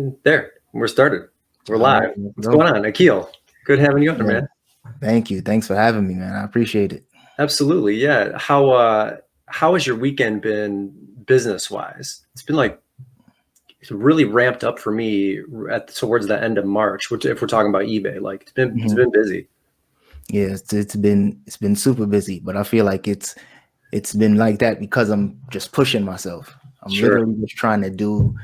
And there, we're started. We're All live. right, What's going on, Akil? Good having you on, man. Thank you. Thanks for having me, man. I appreciate it. Absolutely, yeah. How has your weekend been business-wise? It's been like it's really ramped up for me towards the end of March. Which, if we're talking about eBay, like it's been busy. Yeah, it's been super busy, but I feel like it's been like that because I'm just pushing myself. I'm literally just trying to do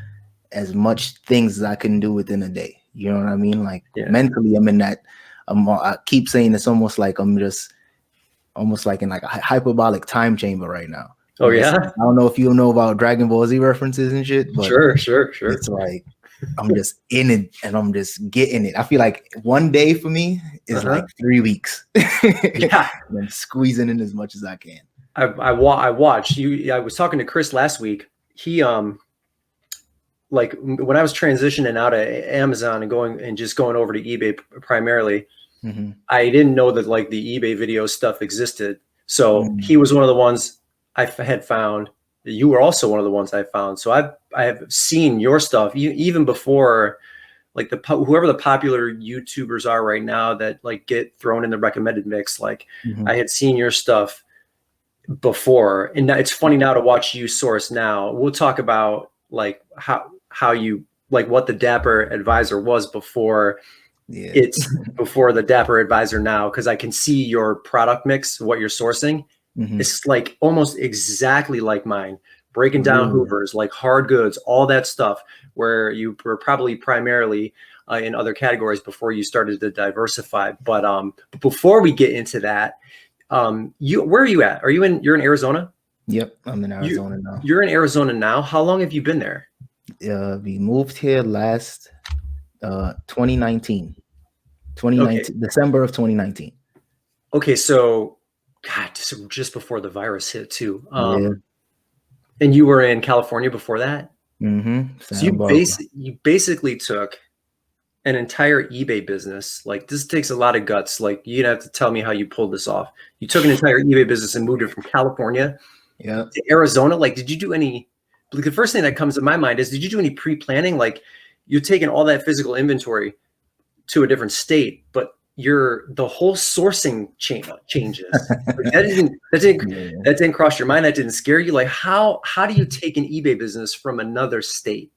as much things as I can do within a day. You know what I mean? Like mentally, I'm in that. I keep saying it's almost like I'm just almost like in like a hyperbolic time chamber right now. Oh yeah. I don't know if you know about Dragon Ball Z references and shit, but sure. It's like I'm just in it and I'm just getting it. I feel like one day for me is like 3 weeks. Yeah. And I'm squeezing in as much as I can. I watched you. I was talking to Chris last week. He like when I was transitioning out of Amazon and going over to eBay primarily, I didn't know that like the eBay video stuff existed. So he was one of the ones I had found. You were also one of the ones I found. So I have seen your stuff even before, like whoever the popular YouTubers are right now that like get thrown in the recommended mix. Like I had seen your stuff before, and it's funny now to watch you source now. We'll talk about like how you like what the Dapper advisor was before. It's before the Dapper advisor now, because I can see your product mix, what you're sourcing. It's like almost exactly like mine, breaking down Hoovers, like hard goods, all that stuff, where you were probably primarily in other categories before you started to diversify. But before we get into that, where are you at? You're in Arizona? Yep, I'm in Arizona now. You're in Arizona now. How long have you been there? We moved here last 2019. December of 2019. Okay, so God, just before the virus hit too. And you were in California before that? So you basically took an entire eBay business. Like this takes a lot of guts. Like you'd have to tell me how you pulled this off. You took an entire eBay business and moved it from California to Arizona. Like, did you do any? Like the first thing that comes to my mind is, did you do any pre-planning? Like you're taking all that physical inventory to a different state, but the whole sourcing changes. Like that didn't cross your mind. That didn't scare you. Like how do you take an eBay business from another state?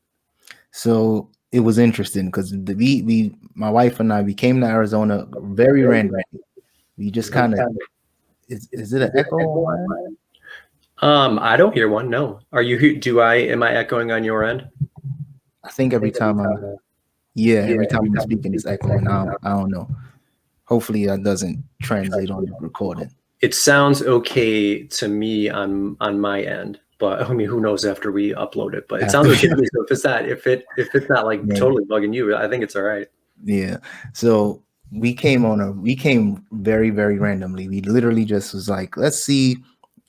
So it was interesting because my wife and I, we came to Arizona very randomly. We just kind of is it an echo? I don't hear one. No. Am I echoing on your end? I think every time I'm speaking it's echoing. I don't know. Hopefully that doesn't translate on the recording. It sounds okay to me on my end, but I mean, who knows after we upload it? But it sounds okay to me. So if it's not like totally bugging you, I think it's all right. Yeah. So we came very, very randomly. We literally just was like, let's see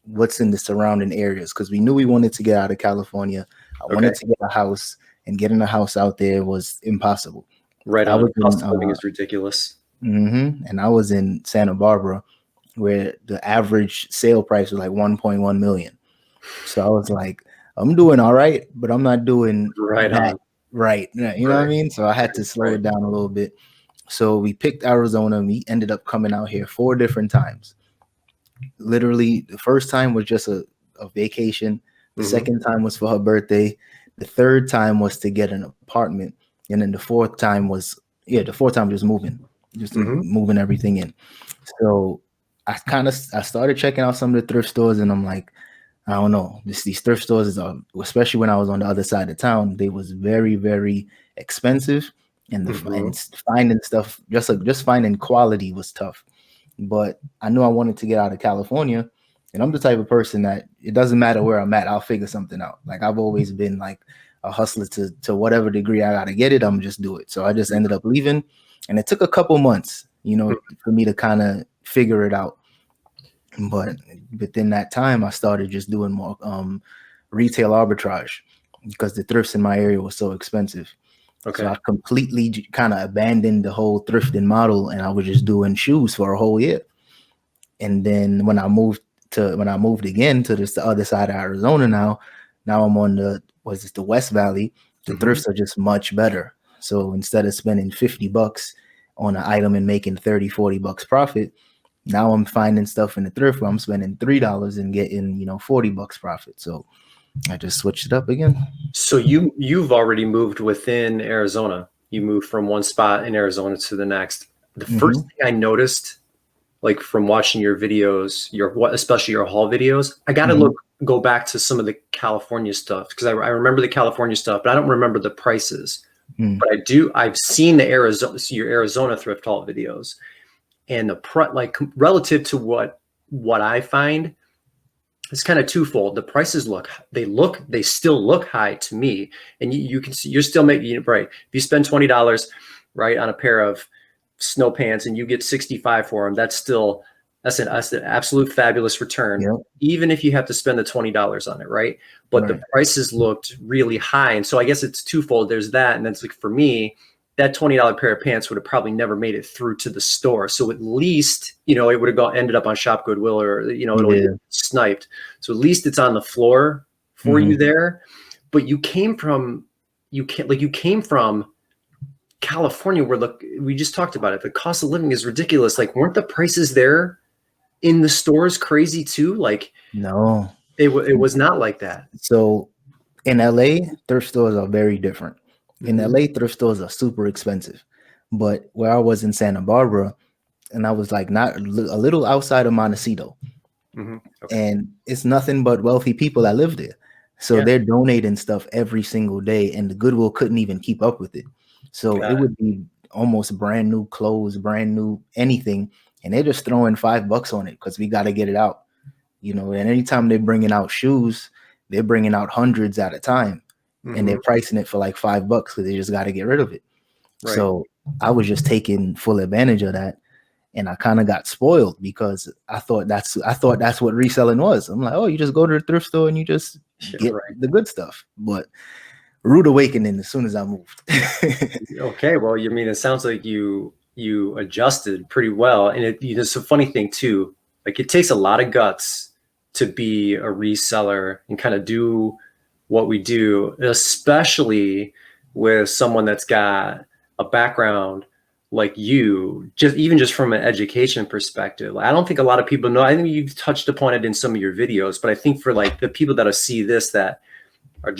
what's in the surrounding areas, because we knew we wanted to get out of California. I wanted to get a house, and getting a house out there was impossible. Right on. Cost of living is ridiculous. And I was in Santa Barbara, where the average sale price was like 1.1 million. So I was like, I'm doing all right, but I'm not doing that right. You know what I mean? So I had to slow it down a little bit. So we picked Arizona, and we ended up coming out here 4 different times. Literally, the first time was just a vacation. The second time was for her birthday. The third time was to get an apartment. And then the fourth time was moving. Just moving everything in. So I started checking out some of the thrift stores, and I'm like, I don't know, these thrift stores, especially when I was on the other side of town, they was very, very expensive, and finding stuff, just finding quality was tough. But I knew I wanted to get out of California, and I'm the type of person that it doesn't matter where I'm at, I'll figure something out. Like I've always been like a hustler to whatever degree I gotta get it, I'm just do it. So I just ended up leaving. And it took a couple months, for me to kind of figure it out. But within that time, I started just doing more retail arbitrage, because the thrifts in my area was so expensive. Okay. So I completely kind of abandoned the whole thrifting model, and I was just doing shoes for a whole year. And then when I moved again to the other side of Arizona, now I'm on the West Valley. The thrifts are just much better. So instead of spending $50 on an item and making $30-40 profit, now I'm finding stuff in the thrift where I'm spending $3 and getting, $40 profit. So I just switched it up again. So you've already moved within Arizona. You moved from one spot in Arizona to the next. The first thing I noticed, like from watching your videos, especially your haul videos, I got to go back to some of the California stuff, because I remember the California stuff, but I don't remember the prices. But I've seen your Arizona thrift haul videos, and like relative to what I find, it's kind of twofold. The prices they still look high to me, and you can see you're still making, right. If you spend $20, right, on a pair of snow pants and you get 65 for them, that's an absolute fabulous return, even if you have to spend the $20 on it, right? But the prices looked really high, and so I guess it's twofold. There's that, and that's like, for me, that $20 pair of pants would have probably never made it through to the store. So at least, it would have ended up on Shop Goodwill, or it'll sniped. So at least it's on the floor for you there. But you came from California, where we just talked about it. The cost of living is ridiculous. Like, weren't the prices there in the stores crazy too? Like, no, it was not like that. So in LA, thrift stores are very different. In LA, thrift stores are super expensive. But where I was in Santa Barbara, and I was like not a little outside of Montecito, and it's nothing but wealthy people that live there. So they're donating stuff every single day, and the Goodwill couldn't even keep up with it. So it would be almost brand new clothes, brand new anything, and they're just throwing $5 on it because we got to get it out, And anytime they're bringing out shoes, they're bringing out hundreds at a time, and they're pricing it for like $5 because they just got to get rid of it. Right. So I was just taking full advantage of that, and I kind of got spoiled because I thought that's what reselling was. I'm like, oh, you just go to the thrift store and you just get the good stuff, but. Rude awakening as soon as I moved. Okay, well, it sounds like you adjusted pretty well, and it's a funny thing too. Like, it takes a lot of guts to be a reseller and kind of do what we do, especially with someone that's got a background like you, just from an education perspective. I don't think a lot of people know. I think you've touched upon it in some of your videos, but I think for like the people that'll see this that they're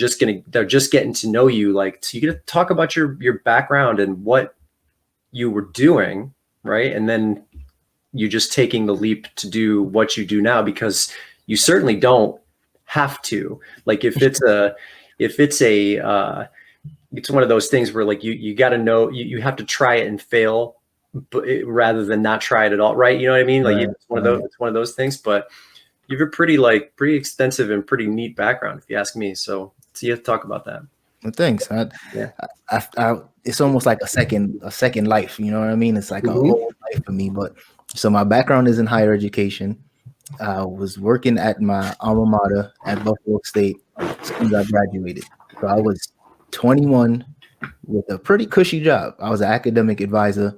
just getting to know you, like, so you get to talk about your background and what you were doing, right? And then you just taking the leap to do what you do now, because you certainly don't have to. Like, if it's one of those things where, like, you got to know, you have to try it and fail, but rather than not try it at all, right? You know what I mean? Like, it's one of those things. But you have a pretty extensive and pretty neat background, if you ask me. So you have to talk about that. Well, thanks. It's almost like a second life. You know what I mean? It's like a whole life for me. But so my background is in higher education. I was working at my alma mater at Buffalo State as soon as I graduated. So I was 21 with a pretty cushy job. I was an academic advisor,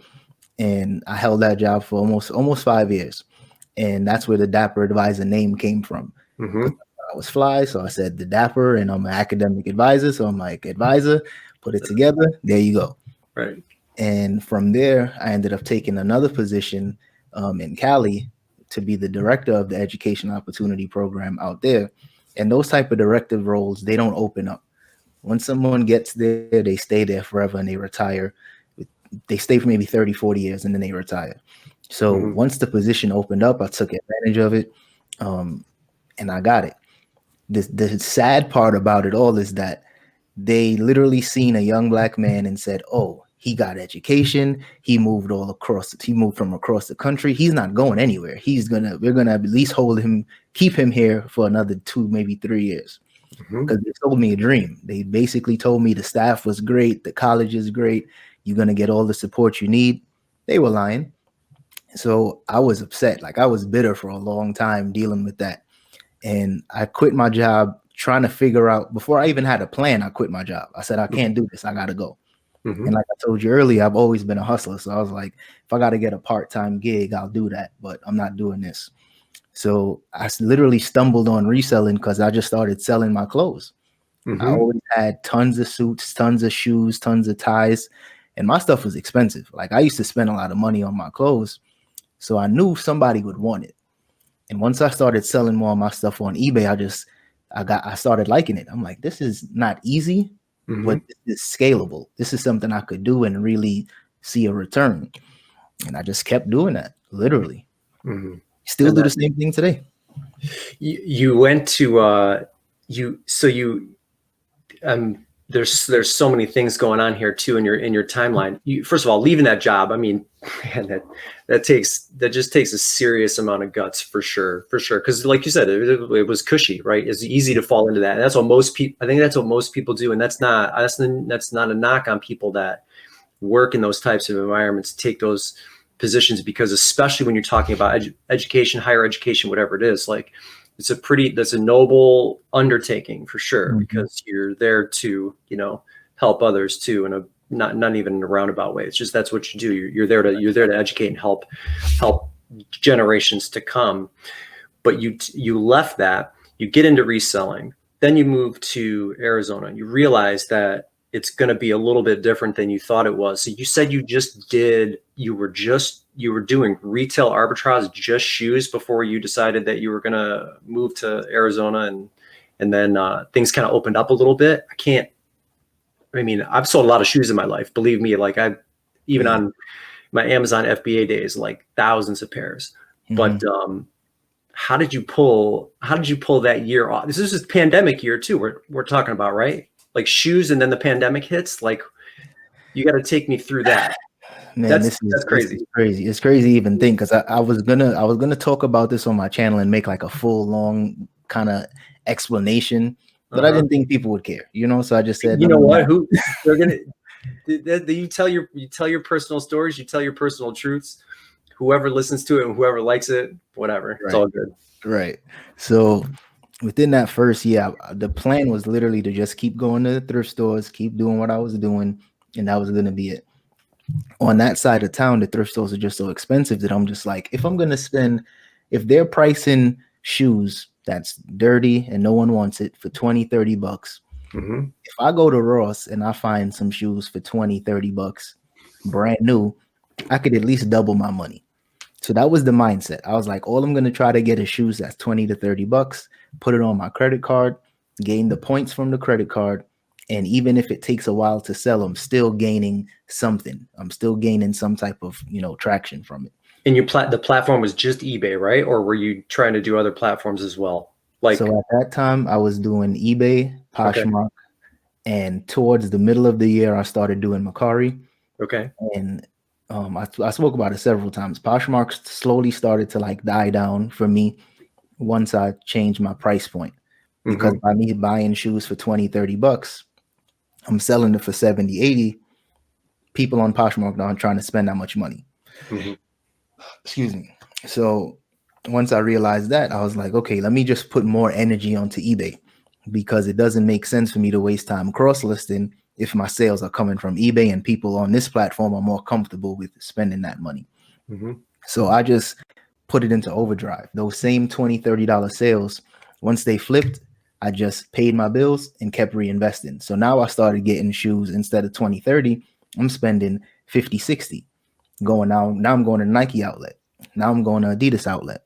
and I held that job for almost 5 years. And that's where the Dapper advisor name came from. I was fly, so I said the Dapper, and I'm an academic advisor, so I'm like, advisor, put it together, there you go. Right. And from there, I ended up taking another position in Cali to be the director of the Education Opportunity Program out there. And those type of directive roles, they don't open up. Once someone gets there, they stay there forever and they retire. They stay for maybe 30, 40 years and then they retire. So once the position opened up, I took advantage of it, and I got it. The sad part about it all is that they literally seen a young black man and said, oh, he got education. He moved from across the country. He's not going anywhere. We're gonna at least keep him here for another 2, maybe 3 years. Because they told me a dream. They basically told me the staff was great. The college is great. You're going to get all the support you need. They were lying. So I was upset. Like, I was bitter for a long time dealing with that. And I quit my job trying to figure out, before I even had a plan, I quit my job. I said, I can't do this. I got to go. And like I told you earlier, I've always been a hustler. So I was like, if I got to get a part-time gig, I'll do that. But I'm not doing this. So I literally stumbled on reselling because I just started selling my clothes. I always had tons of suits, tons of shoes, tons of ties, and my stuff was expensive. Like I used to spend a lot of money on my clothes, so I knew somebody would want it. And once I started selling more of my stuff on eBay, I started liking it. I'm like, this is not easy, but it's scalable. This is something I could do and really see a return. And I just kept doing that, literally. Still do the same thing today. You went to there's so many things going on here too in your timeline. First of all, leaving that job, I mean, man, that just takes a serious amount of guts for sure. Because like you said, it was cushy, right? It's easy to fall into that. And that's what most people, I think that's what most people do. And that's not a knock on people that work in those types of environments, take those positions, because especially when you're talking about education, higher education, whatever it is, like that's a noble undertaking for sure, because you're there to, help others too, in a not even in a roundabout way. It's just, that's what you do. You're there to educate and help generations to come. But you left that, you get into reselling, then you move to Arizona. You realize that it's going to be a little bit different than you thought it was. So you said you were doing retail arbitrage, just shoes, before you decided that you were going to move to Arizona, and then things kind of opened up a little bit. I've sold a lot of shoes in my life, believe me. Like on my Amazon FBA days, like thousands of pairs. But how did you pull that year off? This is pandemic year too. We're talking about, right? Like shoes, and then the pandemic hits. Like, you got to take me through that. Man, that's crazy. It's crazy to even think, because I was gonna talk about this on my channel and make like a full long kind of explanation, but I didn't think people would care, So I just said, you know what? Who they're gonna? You tell your personal stories. You tell your personal truths. Whoever listens to it and whoever likes it, whatever, it's all good. Right. So within that first year, the plan was literally to just keep going to the thrift stores, keep doing what I was doing, and that was going to be it. On that side of town, the thrift stores are just so expensive that I'm just like, if they're pricing shoes that's dirty and no one wants it for $20-$30, if I go to Ross and I find some shoes for $20-$30 brand new, I could at least double my money. So that was the mindset. I was like, all I'm going to try to get is shoes that's $20-$30, put it on my credit card, gain the points from the credit card. And even if it takes a while to sell, I'm still gaining something. I'm still gaining some type of, traction from it. And the platform was just eBay, right? Or were you trying to do other platforms as well? So at that time I was doing eBay, Poshmark, and towards the middle of the year, I started doing Mercari. Okay. And I spoke about it several times. Poshmark slowly started to like die down for me once I changed my price point, because by me buying shoes for $20-$30, I'm selling it for $70-$80. People on Poshmark aren't trying to spend that much money. Excuse me. So once I realized that, I was like, okay, let me just put more energy onto eBay, because it doesn't make sense for me to waste time cross-listing if my sales are coming from eBay and people on this platform are more comfortable with spending that money. So I just put it into overdrive. Those same $20-$30 sales, once they flipped, I just paid my bills and kept reinvesting. So now I started getting shoes instead of $20-$30, I'm spending $50-$60. Now I'm going to Nike outlet. Now I'm going to Adidas outlet.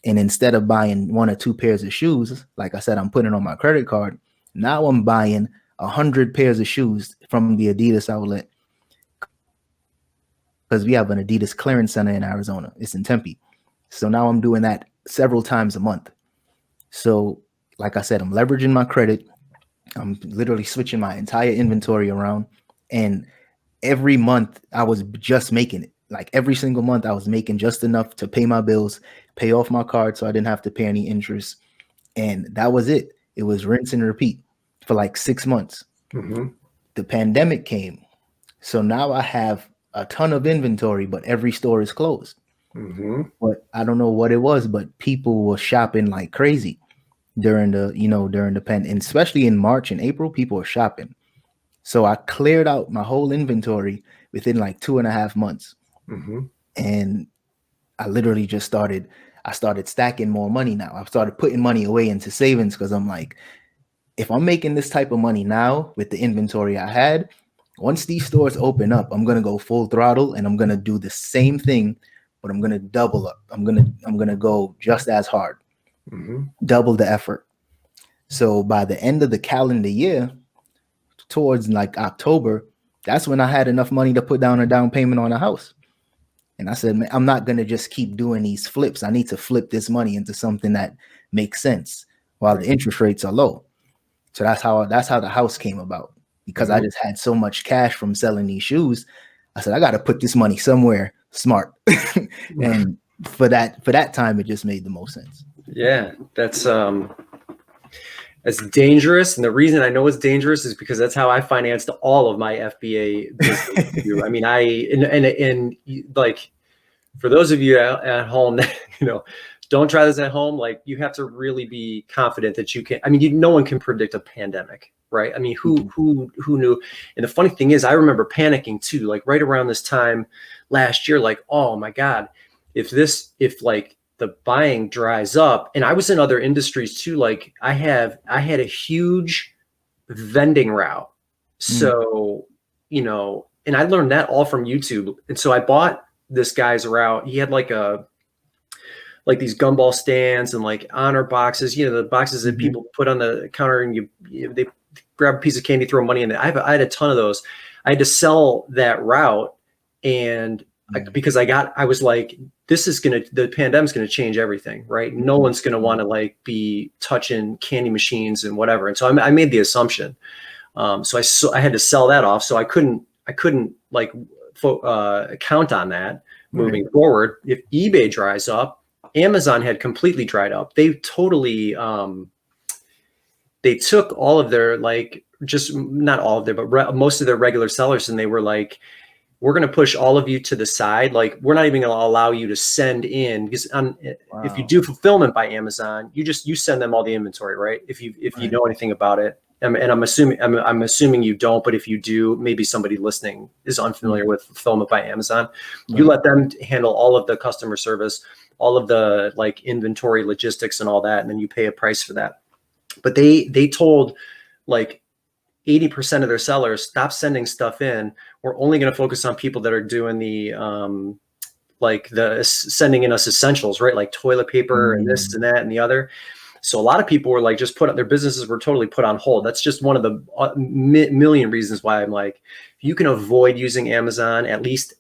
And instead of buying 1 or 2 pairs of shoes, like I said, I'm putting it on my credit card. Now I'm buying 100 pairs of shoes from the Adidas outlet, because we have an Adidas clearance center in Arizona. It's in Tempe. So now I'm doing that several times a month. So like I said, I'm leveraging my credit. I'm literally switching my entire inventory around. And every month I was just making it. Like every single month I was making just enough to pay my bills, pay off my card so I didn't have to pay any interest. And that was it. It was rinse and repeat for like 6 months. The pandemic came. So now I have a ton of inventory, but every store is closed. But I don't know what it was, but people were shopping like crazy during the pandemic, especially in March and April, people were shopping. So I cleared out my whole inventory within like 2.5 months. And I literally just started stacking more money now. I started putting money away into savings, because I'm like, if I'm making this type of money now with the inventory I had, once these stores open up, I'm gonna go full throttle and I'm gonna do the same thing, but I'm gonna double up. I'm gonna go just as hard, double the effort. So by the end of the calendar year, towards like October, that's when I had enough money to put down a down payment on a house. And I said, man, I'm not gonna just keep doing these flips. I need to flip this money into something that makes sense while the interest rates are low. So that's how the house came about, because I just had so much cash from selling these shoes. I said, I got to put this money somewhere smart. And for that time, it just made the most sense. Yeah, that's dangerous. And the reason I know it's dangerous is because that's how I financed all of my FBA business. I mean, and like, for those of you at home, don't try this at home. Like, you have to really be confident that you can. I mean, no one can predict a pandemic, right? I mean, who knew? And the funny thing is, I remember panicking too, like right around this time last year, like, oh my God, if like the buying dries up. And I was in other industries too. Like I had a huge vending route. So, and I learned that all from YouTube. And so I bought this guy's route. He had like these gumball stands and like honor boxes, the boxes that people put on the counter, and they grab a piece of candy, throw money in it. I had a ton of those. I had to sell that route. And because I was like, the pandemic's going to change everything, right? No one's going to want to like be touching candy machines and whatever. And so I made the assumption. So I had to sell that off. So I couldn't like count on that moving forward. If eBay dries up, Amazon had completely dried up. They totally, they took all of their, like, just not all of their, but most of their regular sellers. And they were like, we're going to push all of you to the side. Like, we're not even going to allow you to send in, because if you do fulfillment by Amazon, you send them all the inventory, right? If you know anything about it. And I'm assuming you don't, but if you do, maybe somebody listening is unfamiliar with fulfillment by Amazon. You let them handle all of the customer service, all of the like inventory logistics and all that, and then you pay a price for that. But they told like 80% of their sellers, stop sending stuff in. We're only going to focus on people that are doing the sending in us essentials, right? Like toilet paper and this and that and the other. So a lot of people were like, their businesses were totally put on hold. That's just one of the million reasons why I'm like, if you can avoid using Amazon, at least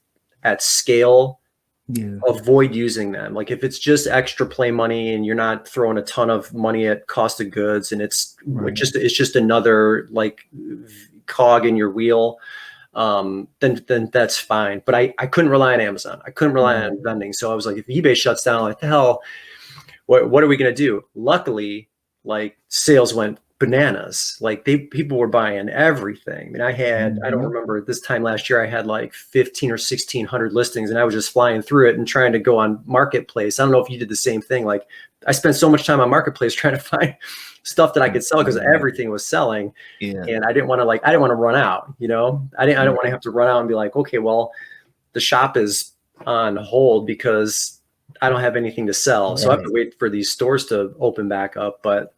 at scale, avoid using them. Like if it's just extra play money and you're not throwing a ton of money at cost of goods, and it's just another like cog in your wheel, then that's fine. But I couldn't rely on Amazon. I couldn't rely on vending. So I was like, if eBay shuts down, like the hell, what are we going to do? Luckily, like sales went bananas. Like people were buying everything. I mean, I don't remember, this time last year, I had like 15 or 1600 listings, and I was just flying through it and trying to go on Marketplace. I don't know if you did the same thing. Like I spent so much time on Marketplace trying to find stuff that I could sell, because everything was selling. And I didn't want to run out, I don't want to have to run out and be like, okay, well, the shop is on hold because I don't have anything to sell. So I have to wait for these stores to open back up. But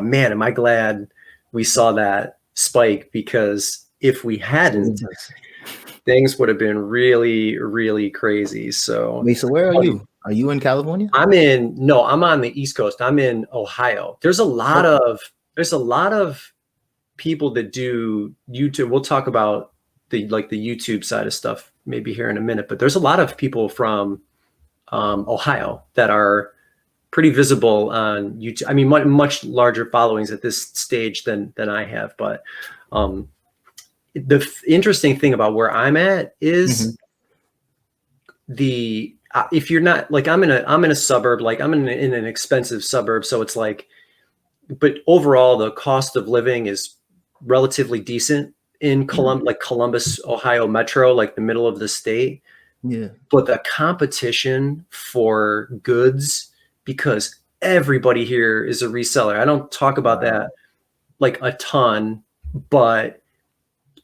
man, am I glad we saw that spike, because if we hadn't, things would have been really, really crazy. So wait, so where are you? Are you in California? I'm on the East Coast. I'm in Ohio. There's a lot of people that do YouTube. We'll talk about the YouTube side of stuff maybe here in a minute, but there's a lot of people from Ohio that are pretty visible on YouTube. I mean, much larger followings at this stage than I have. But the interesting thing about where I'm at is if you're not like, I'm in a suburb, like I'm in an expensive suburb. So it's like, but overall the cost of living is relatively decent in Columbus, Ohio metro, like the middle of the state. Yeah. But the competition for goods, because everybody here is a reseller. I don't talk about that like a ton, but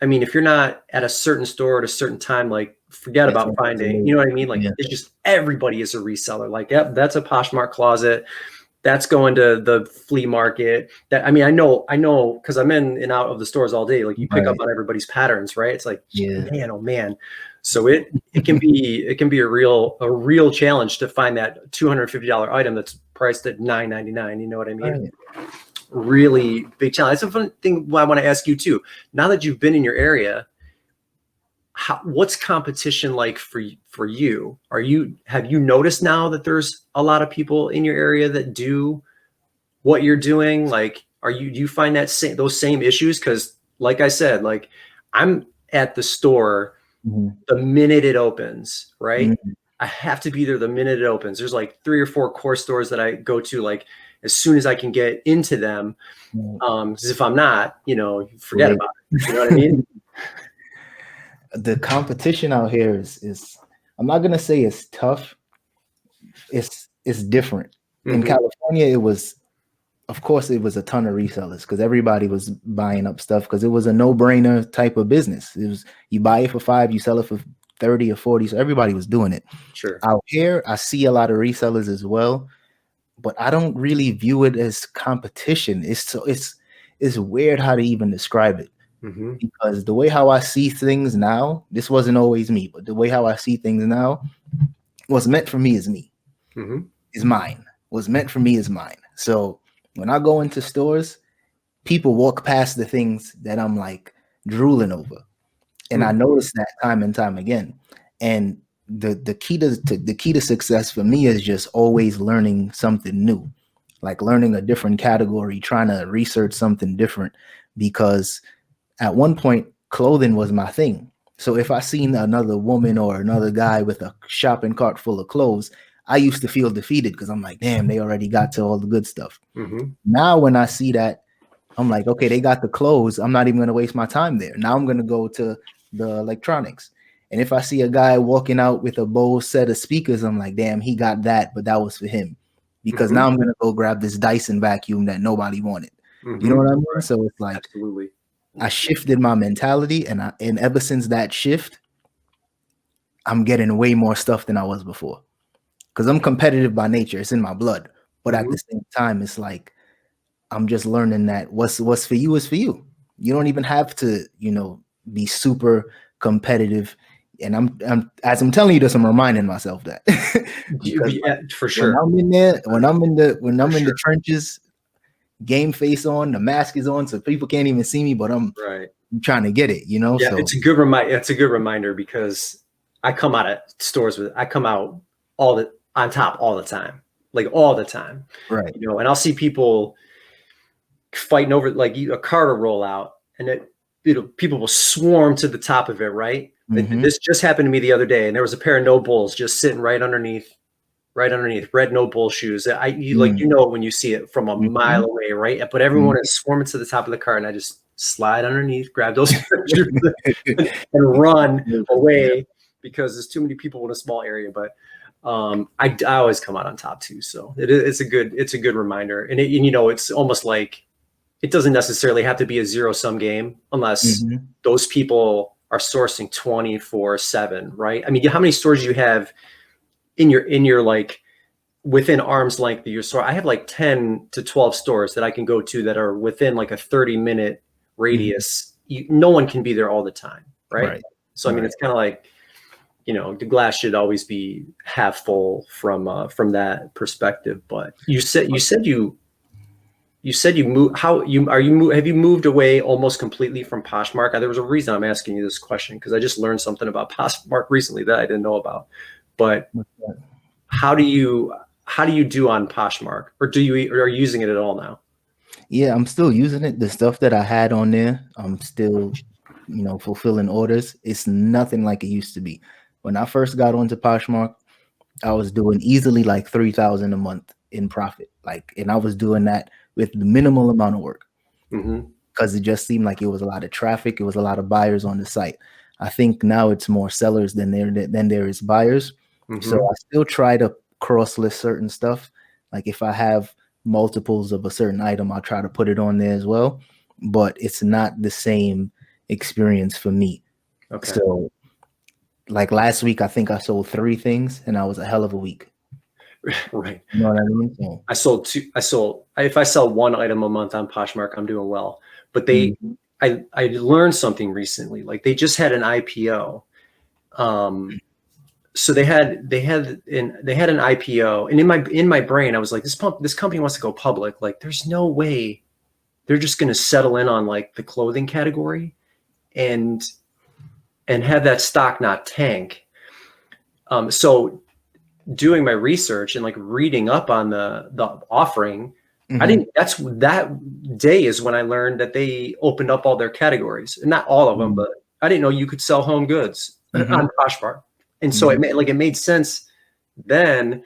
I mean, if you're not at a certain store at a certain time, like forget about finding, you know what I mean? Like it's just, everybody is a reseller. Like, yep, that's a Poshmark closet. That's going to the flea market. That, I mean, I know, because I'm in and out of the stores all day. Like you pick up on everybody's patterns, right? It's like, man, oh man. So it can be a real challenge to find that $250 item that's priced at $9.99. You know what I mean? Right. Really big challenge. That's a fun thing I want to ask you too. Now that you've been in your area, what's competition like for you? Have you noticed now that there's a lot of people in your area that do what you're doing? Like, do you find that those same issues? Because like I said, like I'm at the store the minute it opens, right? I have to be there the minute it opens. There's like 3 or 4 core stores that I go to like as soon as I can get into them. Because if I'm not, forget about it. You know what I mean? The competition out here is I'm not gonna say it's tough. It's different. In California, it was, of course, it was a ton of resellers because everybody was buying up stuff because it was a no-brainer type of business. It was, you buy it for $5, you sell it for 30 or 40. So everybody was doing it. Sure. Out here, I see a lot of resellers as well, but I don't really view it as competition. It's weird how to even describe it. Because the way how I see things now, this wasn't always me, but the way how I see things now, what's meant for me is me, is mine. What's meant for me is mine. So when I go into stores, people walk past the things that I'm like drooling over, and I notice that time and time again. And the key to success for me is just always learning something new, like learning a different category, trying to research something different, because at one point, clothing was my thing. So if I seen another woman or another guy with a shopping cart full of clothes, I used to feel defeated because I'm like, damn, they already got to all the good stuff. Now when I see that, I'm like, okay, they got the clothes. I'm not even going to waste my time there. Now I'm going to go to the electronics. And if I see a guy walking out with a Bose set of speakers, I'm like, damn, he got that, but that was for him. Because now I'm going to go grab this Dyson vacuum that nobody wanted. You know what I mean? Right. So it's like, absolutely. I shifted my mentality, and ever since that shift, I'm getting way more stuff than I was before. Because I'm competitive by nature; it's in my blood. But at the same time, it's like I'm just learning that what's for you is for you. You don't even have to, be super competitive. And I'm as I'm telling you this, I'm reminding myself that. For sure. When I'm in there, when I'm in the trenches, game face on, the mask is on, so people can't even see me, but I'm trying to get it, Yeah, so it's a good reminder because I come out of stores I come out on top all the time, like all the time, right? And I'll see people fighting over like a car to roll out, and people will swarm to the top of it, right? This just happened to me the other day, and there was a pair of no bulls just sitting right underneath red no bull shoes. When you see it from a mile away, right? But everyone is swarming to the top of the car, and I just slide underneath, grab those and run away because there's too many people in a small area. But I always come out on top too, so it's a good reminder. And it's almost like it doesn't necessarily have to be a zero-sum game unless those people are sourcing 24/7, right? I mean, how many stores do you have in your like within arm's length of your store? I have like 10 to 12 stores that I can go to that are within like a 30-minute radius. No one can be there all the time, right? So I mean, it's kind of like, the glass should always be half full from that perspective. But you said you moved. Have you moved away almost completely from Poshmark? There was a reason I'm asking you this question, because I just learned something about Poshmark recently that I didn't know about. But how do you do on Poshmark, or are you using it at all now? Yeah, I'm still using it. The stuff that I had on there, I'm still, fulfilling orders. It's nothing like it used to be. When I first got onto Poshmark, I was doing easily like $3,000 a month in profit. And I was doing that with the minimal amount of work, because it just seemed like it was a lot of traffic. It was a lot of buyers on the site. I think now it's more sellers than there is buyers. So I still try to cross list certain stuff. Like if I have multiples of a certain item, I'll try to put it on there as well. But it's not the same experience for me. Okay. So like last week, I think I sold 3 things, and that was a hell of a week. Right. You know what I mean? So, If I sell one item a month on Poshmark, I'm doing well. But mm-hmm. I learned something recently. Like they just had an IPO. So they had an IPO, and in my brain, I was like, this company wants to go public. Like, there's no way they're just going to settle in on like the clothing category and have that stock not tank. So doing my research and like reading up on the offering, Mm-hmm. that day is when I learned that they opened up all their categories, and not all of them, but I didn't know you could sell home goods on Poshmark. And so it made sense then.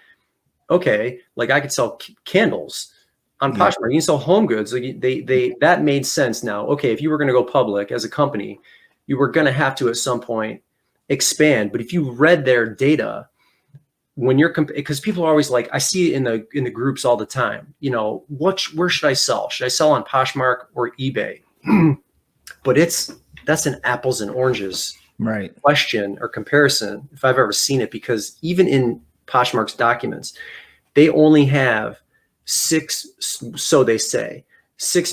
Okay, like I could sell candles on Poshmark. You can sell home goods. Like that made sense now. Okay, if you were going to go public as a company, you were going to have to at some point expand. But if you read their data, when you're because people are always like, I see it in the groups all the time, you know, where should I sell? Should I sell on Poshmark or eBay? But that's an apples and oranges question or comparison, if I've ever seen it, because even in Poshmark's documents, they only have 6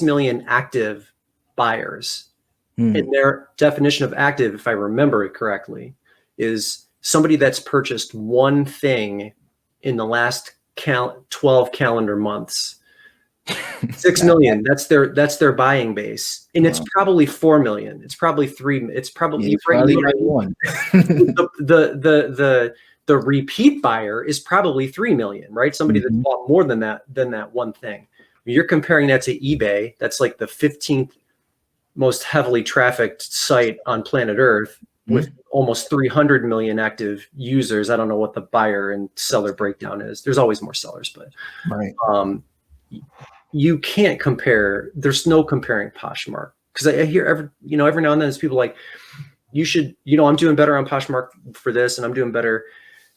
million active buyers. And their definition of active, if I remember it correctly, is somebody that's purchased one thing in the last 12 calendar months. 6 million. That's their buying base, and it's probably 4 million. It's probably 3. It's probably one. The repeat buyer is probably 3 million, right? Somebody that bought more than that one thing. You're comparing that to eBay. That's like the 15th most heavily trafficked site on planet Earth with almost 300 million active users. I don't know what the buyer and seller breakdown is. There's always more sellers, but you can't compare. There's no comparing Poshmark, because I hear every now and then there's people like, you should, I'm doing better on Poshmark for this and I'm doing better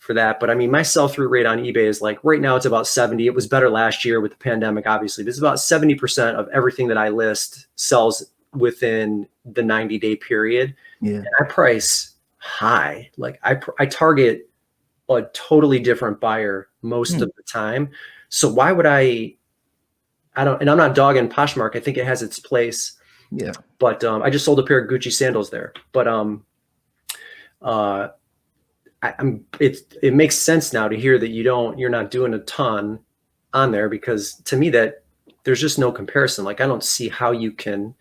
for that. But I mean, my sell-through rate on eBay is like, right now it's about 70. It was better last year with the pandemic, obviously. This is about 70% of everything that I list sells within the 90-day period. And I price high. Like I target a totally different buyer most of the time. So why would I don't, and I'm not dogging Poshmark. I think it has its place. Yeah. But I just sold a pair of Gucci sandals there. But it makes sense now to hear that you're not doing a ton on there, because to me that there's just no comparison. Like I don't see how you can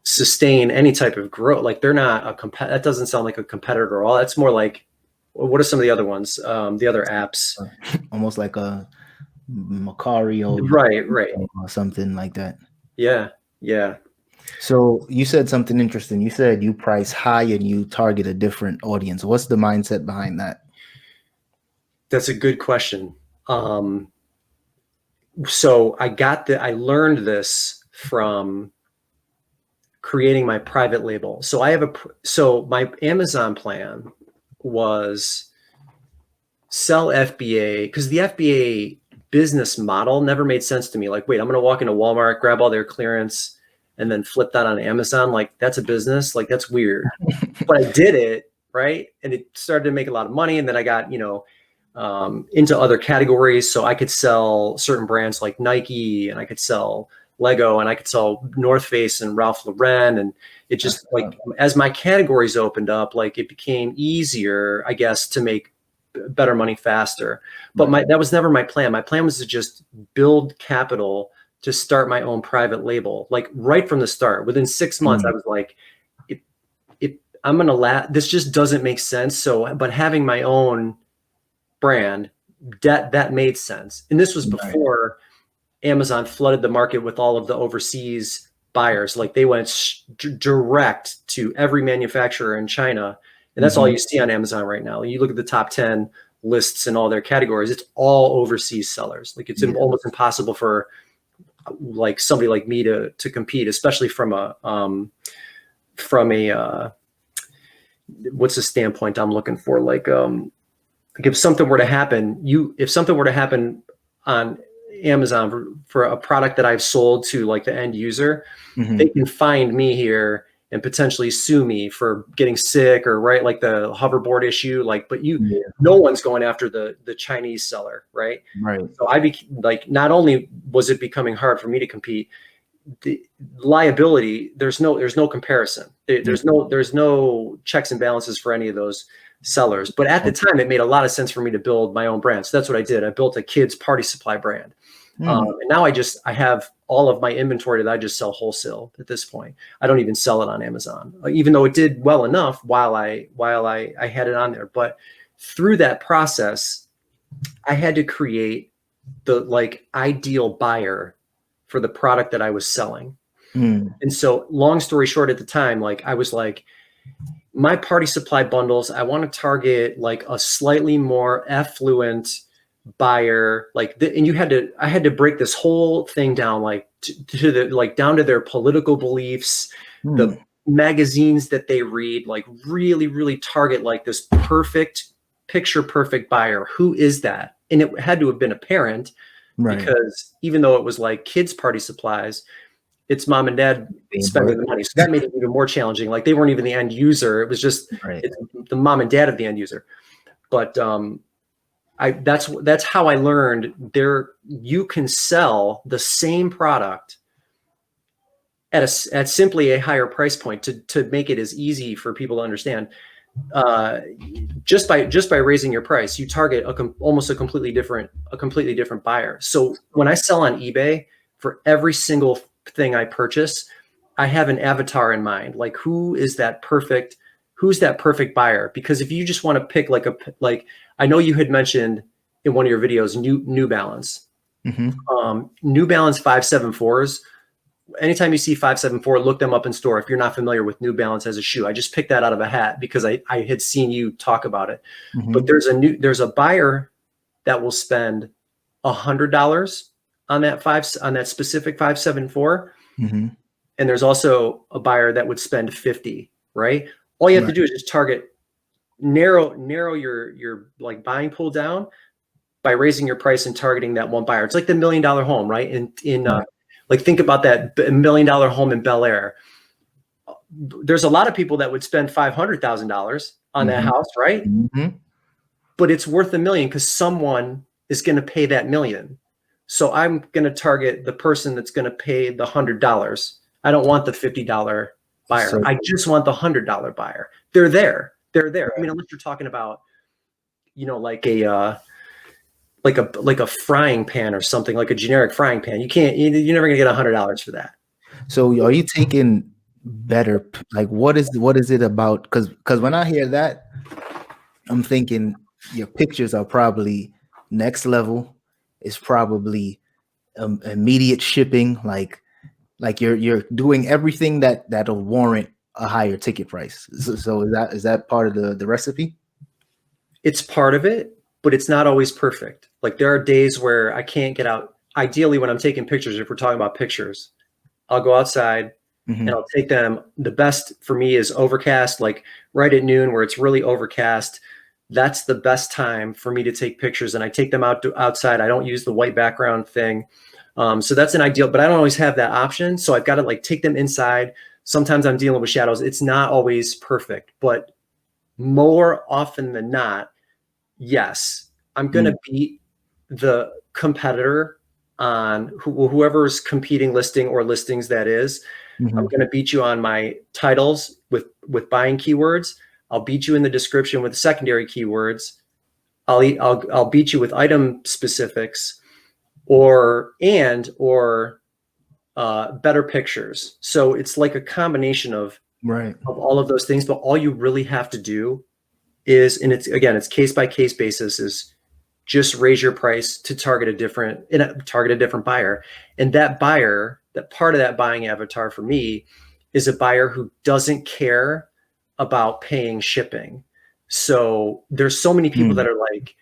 sustain any type of growth. Like they're not that doesn't sound like a competitor at all. That's more like, what are some of the other ones? The other apps, almost like a McLeod, right, or something like that. Yeah. So you said something interesting. You said you price high and you target a different audience. What's the mindset behind that? That's a good question. So I learned this from creating my private label. So my Amazon plan was sell FBA, because the FBA business model never made sense to me. Like, wait, I'm going to walk into Walmart, grab all their clearance, and then flip that on Amazon. Like, that's a business. Like, that's weird. But I did it, right? And it started to make a lot of money. And then I got, into other categories. So I could sell certain brands like Nike, and I could sell Lego, and I could sell North Face and Ralph Lauren. And it just, like, as my categories opened up, like, it became easier, I guess, to make better money faster. But that was never my plan. My plan was to just build capital to start my own private label. Like right from the start, within 6 months, I was like, I'm going to this just doesn't make sense. So, but having my own brand, that made sense. And this was before Amazon flooded the market with all of the overseas buyers. Like they went direct to every manufacturer in China. And that's all you see on Amazon right now. You look at the top 10 lists and all their categories, it's all overseas sellers. Like it's almost impossible for like somebody like me to compete, especially from a what's the standpoint I'm looking for? Like if something were to happen on Amazon for a product that I've sold to like the end user, they can find me here and potentially sue me for getting sick, or right, like the hoverboard issue, like, but no one's going after the Chinese seller, right? Right. So like, not only was it becoming hard for me to compete, the liability, there's no comparison. There's no checks and balances for any of those sellers. But at the time, it made a lot of sense for me to build my own brand. So that's what I did. I built a kids party supply brand. And now I have all of my inventory that I just sell wholesale at this point. I don't even sell it on Amazon, even though it did well enough while I had it on there. But through that process, I had to create the like ideal buyer for the product that I was selling. And so, long story short, at the time, like, I was like, my party supply bundles, I want to target like a slightly more affluent buyer, like, and I had to break this whole thing down, like, to the, like, down to their political beliefs, the magazines that they read, like, really, really target like this picture perfect buyer. Who is that? And it had to have been a parent, because even though it was like kids party supplies, it's mom and dad spending the money. So that made it even more challenging. Like, they weren't even the end user. It was just the mom and dad of the end user. But that's how I learned you can sell the same product at simply a higher price point to make it as easy for people to understand. Just by raising your price, you target almost a completely different buyer. So when I sell on eBay, for every single thing I purchase, I have an avatar in mind. Like, who's that perfect buyer? Because if you just want to pick like I know you had mentioned in one of your videos, New Balance, New Balance 574s. Anytime you see 574, look them up in store. If you're not familiar with New Balance as a shoe, I just picked that out of a hat because I had seen you talk about it. But there's a buyer that will spend $100 on that specific 574. And there's also a buyer that would spend 50, right? All you have to do is just narrow your like buying pool down by raising your price and targeting that one buyer. It's like the $1 million home, right? Like, think about that $1 million home in Bel Air. There's a lot of people that would spend $500,000 on that house, right? But it's worth $1 million because someone is going to pay that $1 million. So I'm going to target the person that's going to pay the $100. I don't want the $50 buyer. I just want the $100 buyer. They're there. I mean, unless you're talking about, like a frying pan or something, like a generic frying pan. You're never gonna get $100 for that. So are you taking better, like, what is it about? Because when I hear that, I'm thinking your pictures are probably next level. It's probably immediate shipping. Like you're doing everything that'll warrant a higher ticket price. So is that part of the recipe? It's part of it, but it's not always perfect. Like, there are days where I can't get out. Ideally, when I'm taking pictures, if we're talking about pictures, I'll go outside and I'll take them. The best for me is overcast, like right at noon, where it's really overcast. That's the best time for me to take pictures. And I take them outside. I don't use the white background thing. So that's an ideal, but I don't always have that option. So I've got to like take them inside. Sometimes I'm dealing with shadows. It's not always perfect, but more often than not, yes, I'm going to beat the competitor on whoever's competing listing or listings that is. I'm going to beat you on my titles with buying keywords. I'll beat you in the description with secondary keywords. I'll beat you with item specifics or better pictures. So it's like a combination of all of those things, but all you really have to do is, and it's case by case basis, is just raise your price to target a different buyer. And that buyer, that part of that buying avatar for me, is a buyer who doesn't care about paying shipping. So there's so many people that are like,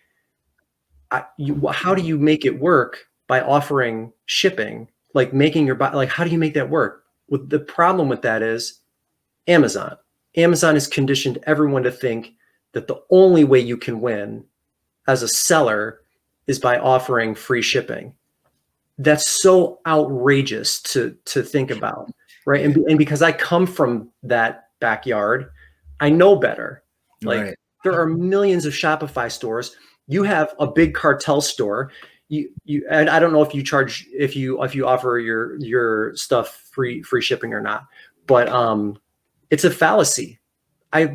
how do you make it work by offering shipping? Like, making your like, how do you make that work? Well, the problem with that is Amazon. Amazon has conditioned everyone to think that the only way you can win as a seller is by offering free shipping. That's so outrageous to think about. right? And because I come from that backyard, I know better. Like there are millions of Shopify stores. You have a big cartel store. And I don't know if you charge, if you offer your stuff free shipping or not, but it's a fallacy. I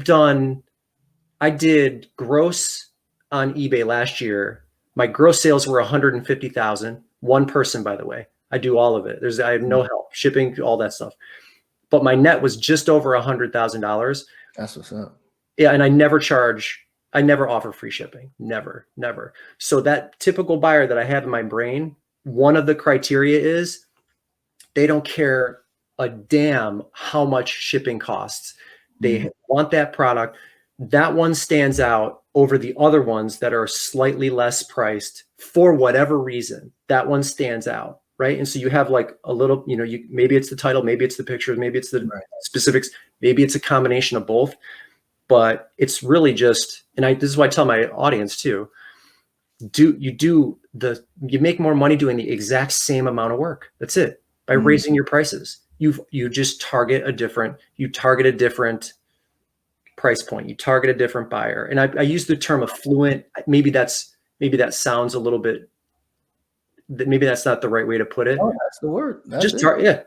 did gross on eBay last year. My gross sales were 150,000. One person, by the way. I do all of it. I have no help, shipping, all that stuff. But my net was just over $100,000. That's what's up. Yeah, and I never offer free shipping. Never. So that typical buyer that I have in my brain, one of the criteria is they don't care a damn how much shipping costs. They want that product. That one stands out over the other ones that are slightly less priced for whatever reason. That one stands out, right? And so you have like a little, maybe it's the title, maybe it's the pictures, maybe it's the specifics, maybe it's a combination of both. But it's really just, and this is why I tell my audience too, you make more money doing the exact same amount of work. That's it. By raising your prices. You just target a different price point. You target a different buyer. And I use the term affluent. Maybe that sounds a little bit, maybe that's not the right way to put it. Oh, that's the word.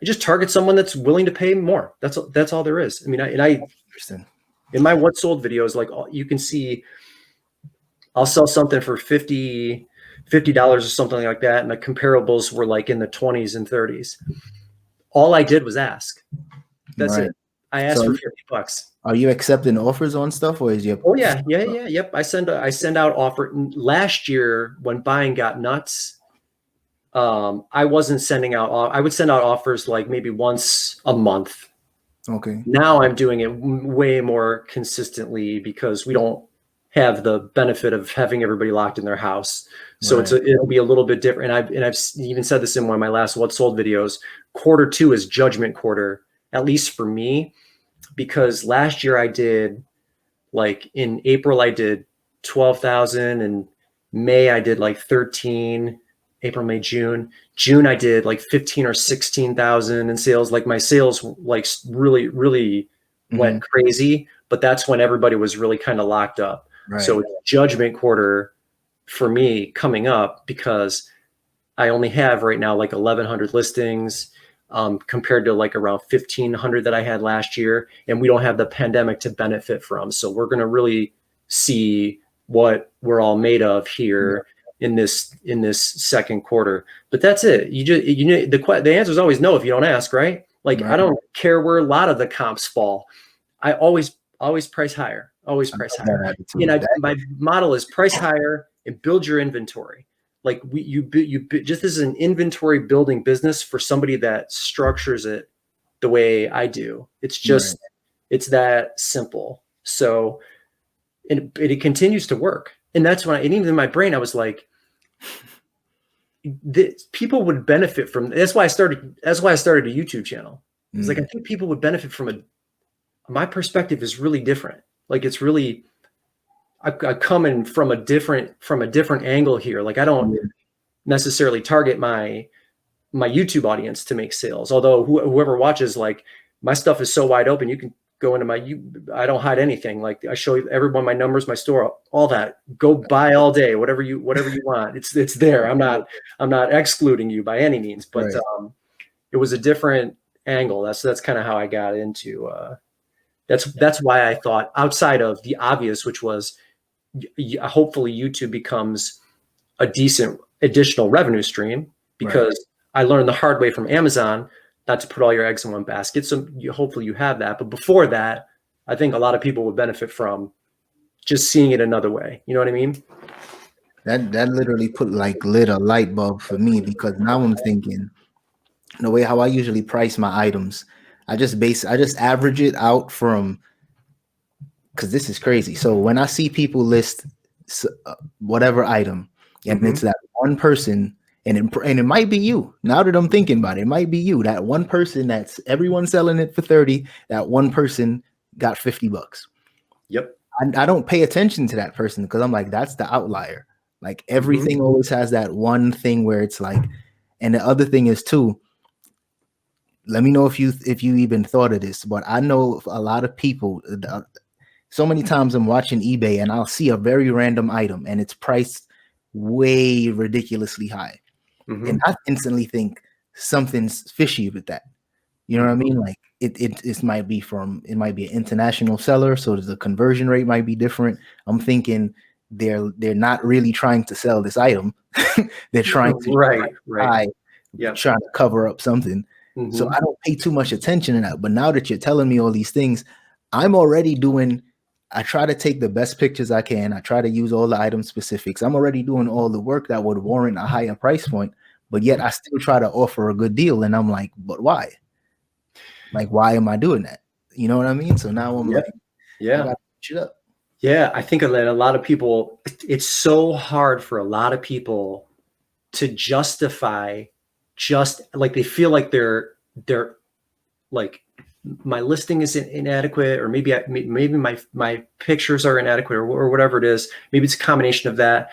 Just target someone that's willing to pay more. That's all there is. I mean, Interesting. In my what sold videos, like you can see, I'll sell something for $50 or something like that. And the comparables were like in the 20s and 30s. All I did was ask. That's it. I asked for $50. Are you accepting offers on stuff, or is you? Oh yeah. Yep. I send out offer. Last year when buying got nuts, I wasn't sending out. I would send out offers like maybe once a month. Okay. Now I'm doing it way more consistently because we don't have the benefit of having everybody locked in their house. So it'll be a little bit different. And I've even said this in one of my last what sold videos. Q2 is judgment quarter, at least for me, because last year I did, like in April I did 12,000, and May I did like 13. April, May, June I did like 15 or 16,000 in sales. Like my sales like really went crazy, but that's when everybody was really kind of locked up. So it's judgment quarter for me coming up because I only have right now like 1,100 listings compared to like around 1,500 that I had last year. And we don't have the pandemic to benefit from. So we're going to really see what we're all made of here in this second quarter. But that's it. The answer is always no if you don't ask, right? Like I don't care where a lot of the comps fall. I always price higher. Always price higher. My model is price higher and build your inventory. Like you just as an inventory building business for somebody that structures it the way I do. It's just it's that simple. So it continues to work. And that's when and even in my brain I was like, people would benefit from. That's why I started a YouTube channel. It's like I think people would benefit from my perspective is really different. Like it's really, I come in from a different angle here. Like I don't necessarily target my YouTube audience to make sales. Although whoever watches, like my stuff is so wide open, you can go into I don't hide anything. Like I show everyone my numbers, my store, all that. Go buy all day, whatever you want. It's there. I'm not excluding you by any means, but it was a different angle. That's kind of how I got into. That's why I thought outside of the obvious, which was hopefully YouTube becomes a decent additional revenue stream because I learned the hard way from Amazon not to put all your eggs in one basket. So hopefully you have that. But before that, I think a lot of people would benefit from just seeing it another way. You know what I mean? That literally lit a light bulb for me, because now I'm thinking the way how I usually price my items. I just average it out from, because this is crazy. So when I see people list whatever item and it's that one person, and it might be you. Now that I'm thinking about it, it might be you. That one person that's everyone selling it for 30. That one person got $50. Yep. I don't pay attention to that person because I'm like, that's the outlier. Like everything always has that one thing where it's like, and the other thing is too, let me know if you even thought of this, but I know a lot of people, so many times I'm watching eBay and I'll see a very random item and it's priced way ridiculously high. And I instantly think something's fishy with that. You know what I mean? Like it might be an international seller, so the conversion rate might be different. I'm thinking they're not really trying to sell this item. They're trying to trying to cover up something. So I don't pay too much attention to that. But now that you're telling me all these things, I'm already doing. I try to take the best pictures I can. I try to use all the item specifics. I'm already doing all the work that would warrant a higher price point, but yet I still try to offer a good deal. And I'm like, but why? Like, why am I doing that? You know what I mean? So now I'm like, I gotta switch it up. Yeah, I think that a lot of people, it's so hard for a lot of people to justify, just like they feel like they're like, my listing is inadequate, or maybe my pictures are inadequate, or whatever it is. Maybe it's a combination of that.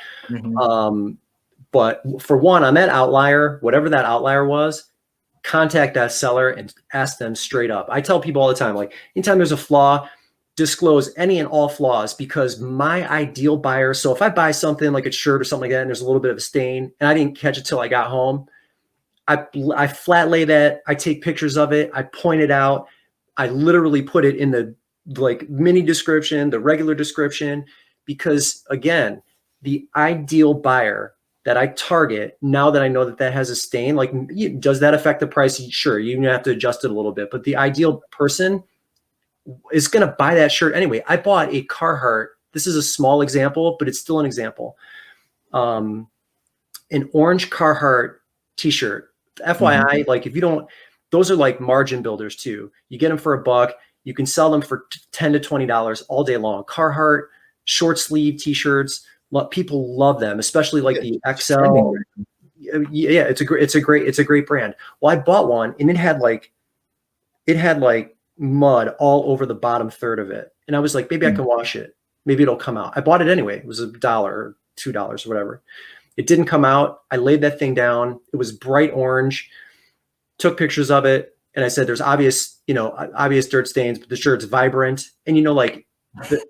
But for one, on that outlier, whatever that outlier was, contact that seller and ask them straight up. I tell people all the time, like, anytime there's a flaw, disclose any and all flaws, because my ideal buyer, so if I buy something like a shirt or something like that, and there's a little bit of a stain and I didn't catch it till I got home, I flat lay that, I take pictures of it, I point it out, I literally put it in the like mini description, the regular description, because again, the ideal buyer that I target, now that I know that that has a stain, like, does that affect the price? Sure, you have to adjust it a little bit, but the ideal person is going to buy that shirt anyway. I bought a Carhartt. This is a small example, but it's still an example. An orange Carhartt t-shirt. FYI, like, if you don't, those are like margin builders too. You get them for $1. You can sell them for $10 to $20 all day long. Carhartt short sleeve t-shirts. People love them, especially like the XL. Yeah, it's a great brand. Well, I bought one and it had like mud all over the bottom third of it. And I was like, maybe I can wash it. Maybe it'll come out. I bought it anyway. It was $1 or $2 or whatever. It didn't come out. I laid that thing down. It was bright orange, took pictures of it. And I said, there's obvious dirt stains, but the shirt's vibrant. And, like,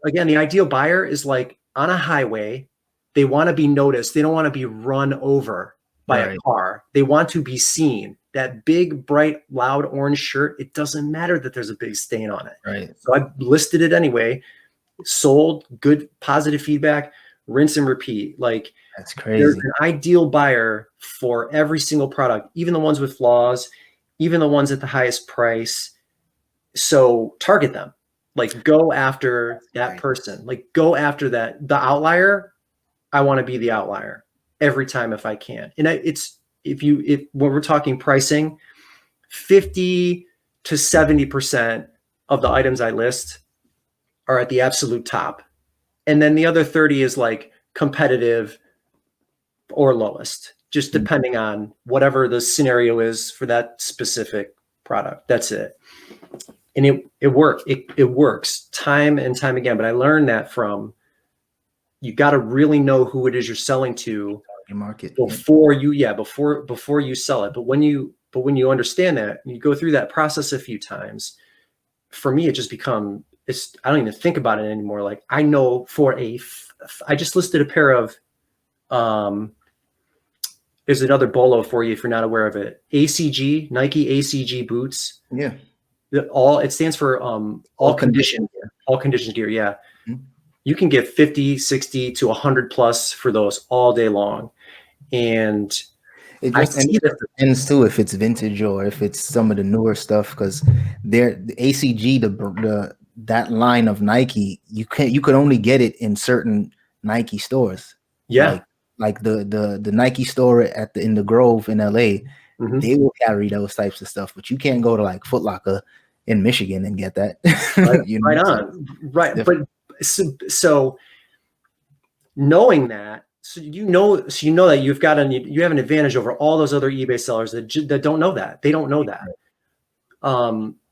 again, the ideal buyer is like on a highway. They want to be noticed. They don't want to be run over by a car. They want to be seen. That big, bright, loud orange shirt, it doesn't matter that there's a big stain on it. Right. So I listed it anyway, sold, good, positive feedback, rinse and repeat. Like, that's crazy. There's an ideal buyer for every single product, even the ones with flaws, even the ones at the highest price. So target them. Like, go after that person. Like, go after the outlier. I want to be the outlier every time if I can. And when we're talking pricing, 50 to 70% of the items I list are at the absolute top. And then the other 30 is like competitive or lowest, just depending on whatever the scenario is for that specific product. That's it. And it works time and time again. But I learned that from, you got to really know who it is you're selling to your market before you sell it. But when you understand that, you go through that process a few times. For me, it just I don't even think about it anymore. Like, I know I just listed a pair of, there's another bolo for you if you're not aware of it. ACG, Nike ACG boots. Yeah. It stands for all condition gear. Yeah. Mm-hmm. You can get 50, 60 to 100 plus for those all day long. And it depends too if it's vintage or if it's some of the newer stuff, because the ACG, that line of Nike, you could only get it in certain Nike stores. Yeah. Like the Nike store in the Grove in LA, they will carry those types of stuff, but you can't go to like Foot Locker in Michigan and get that. Right on. Right. But so knowing that, you know that you have an advantage over all those other eBay sellers that don't know that. They don't know that.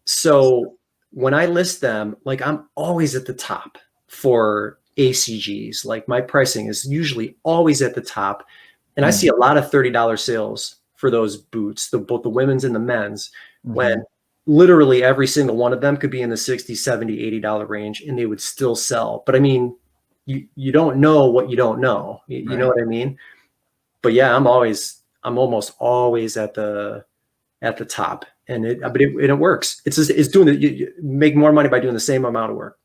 So when I list them, like, I'm always at the top for ACGs. Like, my pricing is usually always at the top. And I see a lot of $30 sales for those boots, both the women's and the men's. when literally every single one of them could be in the $60, $70, $80 range and they would still sell. But I mean, you don't know what you don't know. You know what I mean? But yeah, I'm almost always at the top, and it works. It's doing it. You make more money by doing the same amount of work.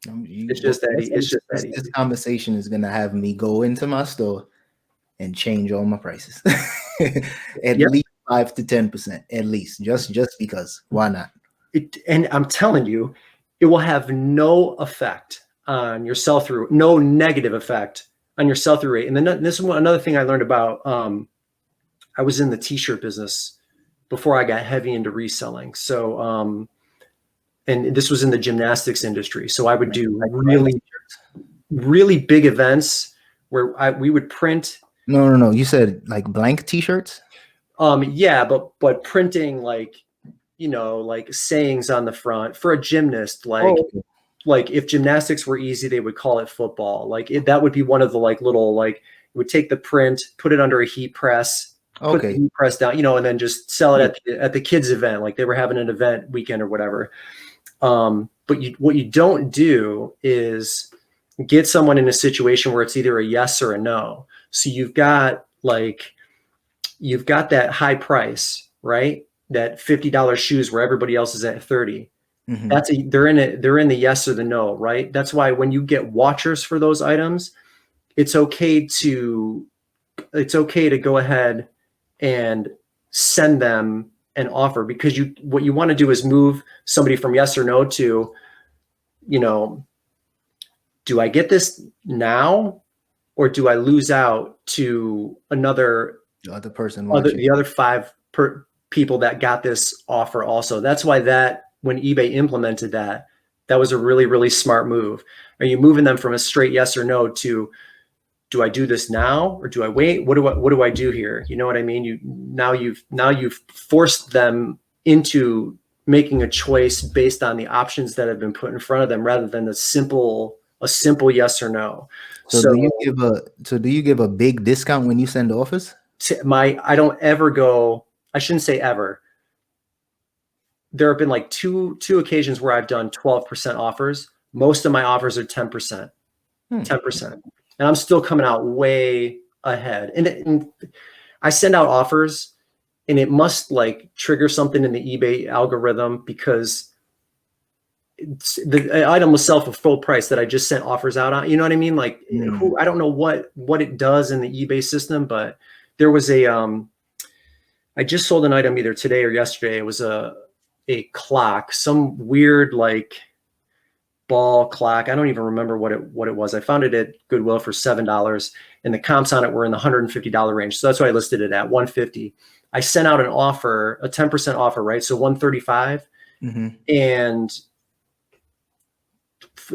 It's just that easy. This conversation is going to have me go into my store and change all my prices at least 5 to 10%, at least, just because. Why not? And I'm telling you, it will have no effect on your sell-through, no negative effect on your sell-through rate. And then this is another thing I learned about. I was in the t-shirt business before I got heavy into reselling. So, and this was in the gymnastics industry. So I would do really big events where we would print. No. You said like blank t-shirts? Yeah, but printing like, like sayings on the front for a gymnast, like if gymnastics were easy, they would call it football. Like that would be one of the like little, like you would take the print, put it under a heat press, put the heat press down, and then just sell it at the kids event. Like they were having an event weekend or whatever. But what you don't do is get someone in a situation where it's either a yes or a no. So you've got that high price, right? That $50 shoes where everybody else is at 30. They're in the yes or the no, right? That's why when you get watchers for those items, it's okay to go ahead and send them an offer, because what you want to do is move somebody from yes or no to, do I get this now or do I lose out to the other person, the other 5 people that got this offer also? That's why when eBay implemented that was a really, really smart move. Are you moving them from a straight yes or no to, do I do this now or do I wait? What do I do here? You know what I mean? You've forced them into making a choice based on the options that have been put in front of them, rather than a simple yes or no. So do you give a big discount when you send offers? I don't ever go. I shouldn't say ever. There have been like two occasions where I've done 12% offers. Most of my offers are 10%. 10%. And I'm still coming out way ahead. And I send out offers, and it must like trigger something in the eBay algorithm, because the item was sell for full price that I just sent offers out on. You know what I mean? Like I don't know what it does in the eBay system, but there was I just sold an item either today or yesterday. It was a clock, some weird like ball clock. I don't even remember what it was. I found it at Goodwill for $7, and the comps on it were in the $150 range. So that's why I listed it at $150. I sent out an offer, a 10% offer, right? So $135, and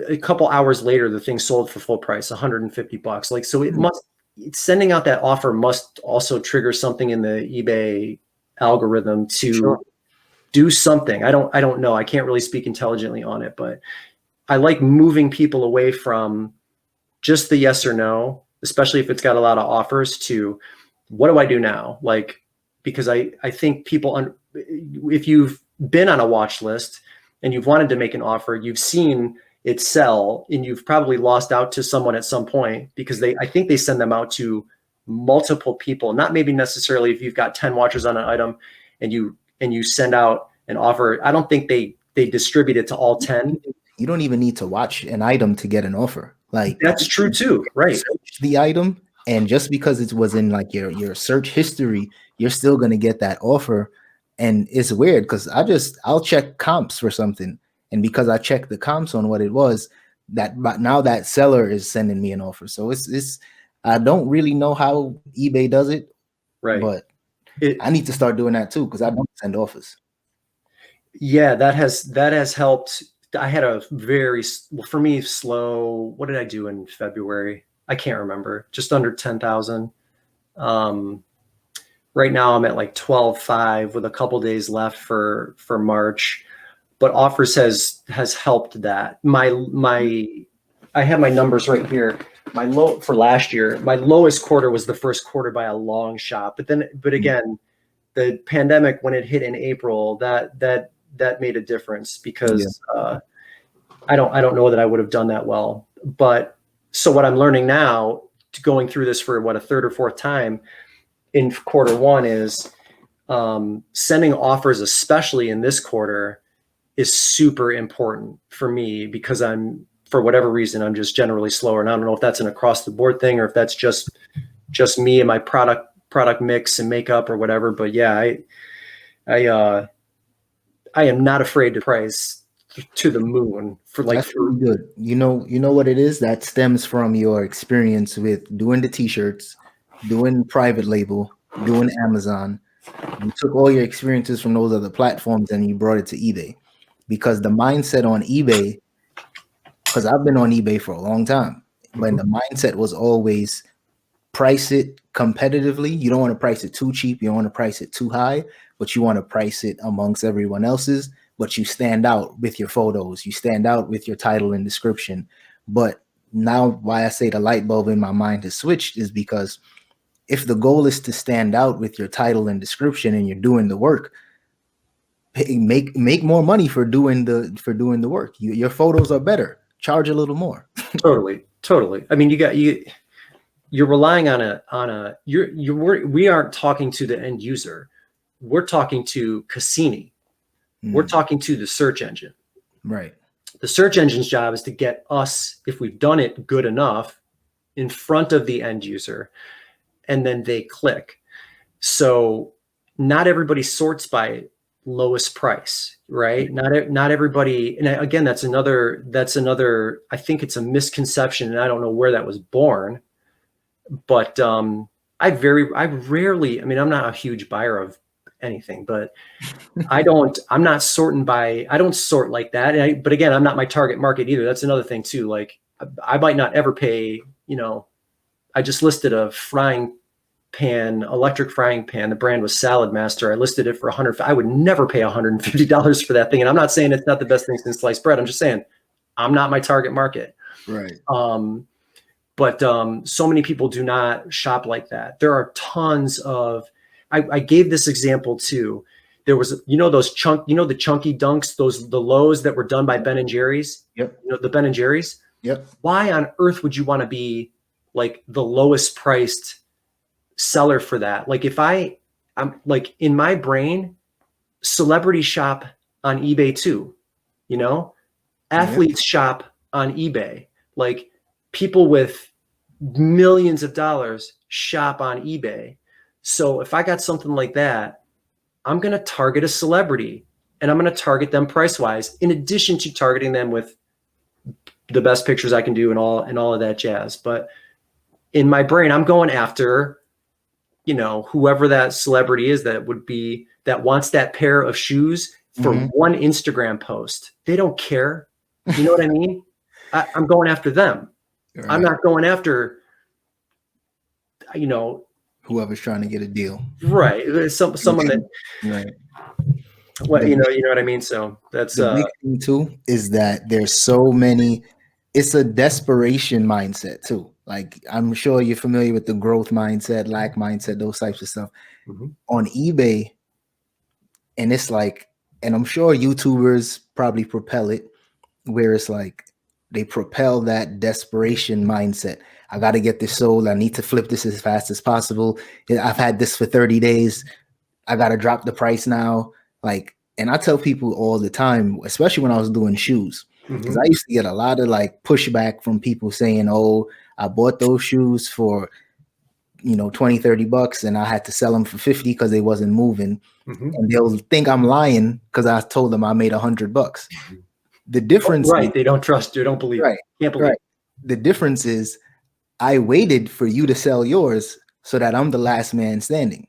a couple hours later, the thing sold for full price, $150. Like, so sending out that offer must also trigger something in the eBay algorithm to do something. I don't know. I can't really speak intelligently on it, but I like moving people away from just the yes or no, especially if it's got a lot of offers, to what do I do now? Like, because I think people, if you've been on a watch list and you've wanted to make an offer, you've seen it sell, and you've probably lost out to someone at some point, because I think they send them out to multiple people, not maybe necessarily if you've got 10 watchers on an item and you send out an offer. I don't think they distribute it to all 10. You don't even need to watch an item to get an offer. Like, that's true too, right? Search the item, and just because it was in like your search history, you're still gonna get that offer. And it's weird because I'll check comps for something, and because I checked the comps on what it was, now that seller is sending me an offer. So it's I don't really know how eBay does it, right? But I need to start doing that too, because I don't send offers. Yeah, that has helped. I had a very, for me, slow. What did I do in February? I can't remember. Just under 10,000. Right now I'm at like 12.5 with a couple days left for March. But offers has helped that. I have my numbers right here. My low for last year, my lowest quarter was the first quarter by a long shot. But again, the pandemic, when it hit in April, that made a difference, because I don't know that I would have done that well. But so what I'm learning now, going through this for a third or fourth time in quarter one, is sending offers, especially in this quarter, is super important for me, because for whatever reason, I'm just generally slower. And I don't know if that's an across the board thing, or if that's just me and my product mix and makeup or whatever. But yeah, I am not afraid to price to the moon for like. That's really good. You know what it is? That stems from your experience with doing the t-shirts, doing private label, doing Amazon. You took all your experiences from those other platforms and you brought it to eBay, because the mindset on eBay, because I've been on eBay for a long time, but the mindset was always price it competitively. You don't want to price it too cheap. You don't want to price it too high, but you want to price it amongst everyone else's. But you stand out with your photos. You stand out with your title and description. But now why I say the light bulb in my mind has switched is because if the goal is to stand out with your title and description and you're doing the work, make more money for doing the work. Your photos are better. Charge a little more. Totally. I mean, you're relying on we aren't talking to the end user. We're talking to Cassini. We're talking to the search engine. Right. The search engine's job is to get us, if we've done it good enough, in front of the end user, and then they click. So not everybody sorts by lowest price, right? Not everybody. And again, that's another, I think it's a misconception, and I don't know where that was born, but I'm not a huge buyer of anything, but I don't sort like that. But again, I'm not my target market either. That's another thing too. Like, I might not ever pay, I just listed a electric frying pan. The brand was Salad Master. I listed it for $100. I would never pay $150 for that thing. And I'm not saying it's not the best thing since sliced bread. I'm just saying I'm not my target market. Right. But so many people do not shop like that. There are tons of, I gave this example too. There was, the chunky dunks, the lows that were done by Ben and Jerry's. Yep. The Ben and Jerry's. Yep. Why on earth would you want to be like the lowest priced seller for that? Like, I'm like, in my brain, celebrities shop on eBay too. Athletes shop on eBay. Like, people with millions of dollars shop on eBay. So if I got something like that, I'm going to target a celebrity, and I'm going to target them price wise, in addition to targeting them with the best pictures I can do and all of that jazz. But in my brain, I'm going after, whoever that celebrity is that wants that pair of shoes for one Instagram post. They don't care. You know what I mean? I'm going after them. Right. I'm not going after, whoever's trying to get a deal. Right. Someone that, right. What, you know what I mean? So that's the big thing too, is that there's so many, it's a desperation mindset too. Like, I'm sure you're familiar with the growth mindset, lack mindset, those types of stuff on eBay. And it's like, and I'm sure YouTubers probably propel it, where it's like, they propel that desperation mindset. I got to get this sold. I need to flip this as fast as possible. I've had this for 30 days. I got to drop the price now. Like, and I tell people all the time, especially when I was doing shoes, because I used to get a lot of like pushback from people saying, oh, I bought those shoes for, $20-30 and I had to sell them for 50 because they wasn't moving. And they'll think I'm lying because I told them I made $100. The difference, right? They don't trust you. Don't believe. Right. Can't believe. Right. The difference is, I waited for you to sell yours so that I'm the last man standing.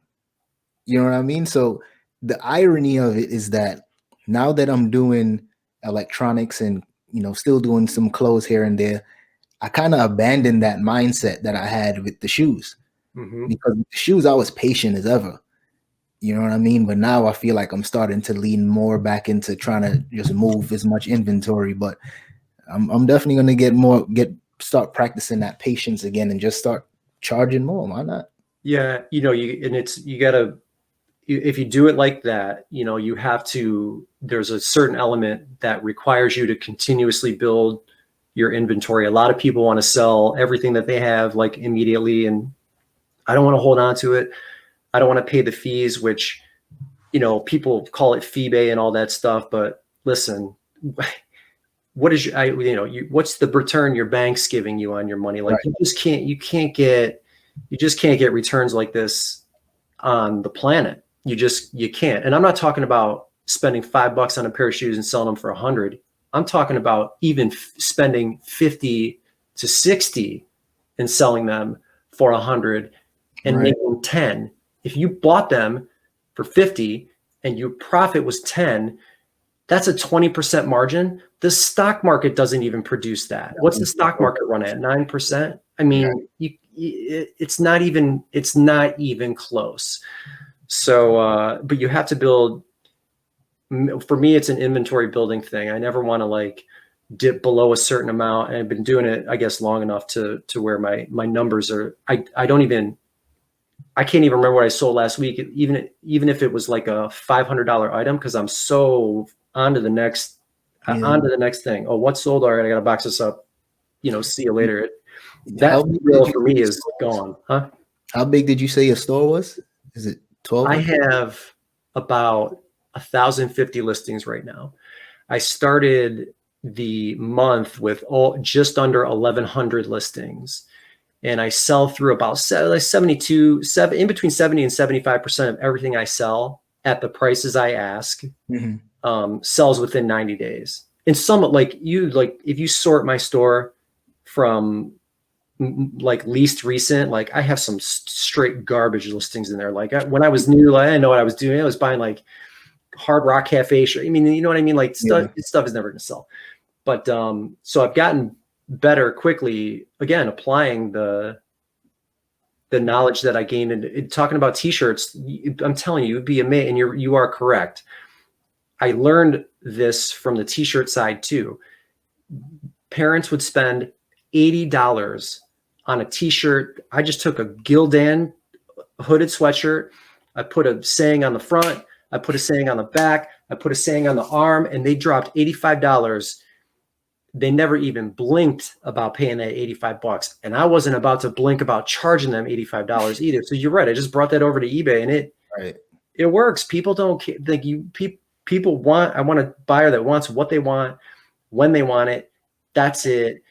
You know what I mean? So the irony of it is that now that I'm doing electronics and, still doing some clothes here and there, I kind of abandoned that mindset that I had with the shoes. Because with the shoes, I was patient as ever. You know what I mean? But now I feel like I'm starting to lean more back into trying to just move as much inventory. But I'm definitely going to start practicing that patience again and just start charging more. Why not? Yeah. You gotta, if you do it like that, you have to, there's a certain element that requires you to continuously build your inventory. A lot of people want to sell everything that they have like immediately, and I don't want to hold on to it. I don't want to pay the fees, which, people call it fee bay and all that stuff. But listen, what is what's the return your bank's giving you on your money? Like, right. you just can't get returns like this on the planet. You can't. And I'm not talking about spending $5 on a pair of shoes and selling them for 100. I'm talking about even spending 50 to 60 and selling them for 100 and making 10. If you bought them for 50 and your profit was 10, that's a 20% margin. The stock market doesn't even produce that. What's the stock market run at? 9%? I mean, it's not even close. So, but you have to build. For me, it's an inventory building thing. I never want to like dip below a certain amount, and I've been doing it, I guess, long enough to where my numbers are. I can't even remember what I sold last week, even if it was like a $500 item, because I'm so on to the next thing. Oh, what sold? All right, I got to box this up. See you later. That real for me is gone, huh? How big did you say your store was? Is it 12? I have about 1,050 listings right now. I started the month with just under 1,100 listings, and I sell through about 72, in between 70 and 75% of everything I sell at the prices I ask. Sells within 90 days. And some if you sort my store from like least recent, like I have some straight garbage listings in there. Like when I was new, I didn't know what I was doing. I was buying like Hard Rock Cafe. I mean, you know what I mean? Like stuff is never going to sell. But so I've gotten better quickly, again, applying the knowledge that I gained in talking about t-shirts. I'm telling you, you'd be amazed, and you are correct. I learned this from the t-shirt side too. Parents would spend $80 on a t-shirt. I just took a Gildan hooded sweatshirt. I put a saying on the front. I put a saying on the back. I put a saying on the arm, and they dropped $85. They never even blinked about paying that $85. And I wasn't about to blink about charging them $85 either. So you're right. I just brought that over to eBay, and it works. People don't think I want a buyer that wants what they want, when they want it. That's it.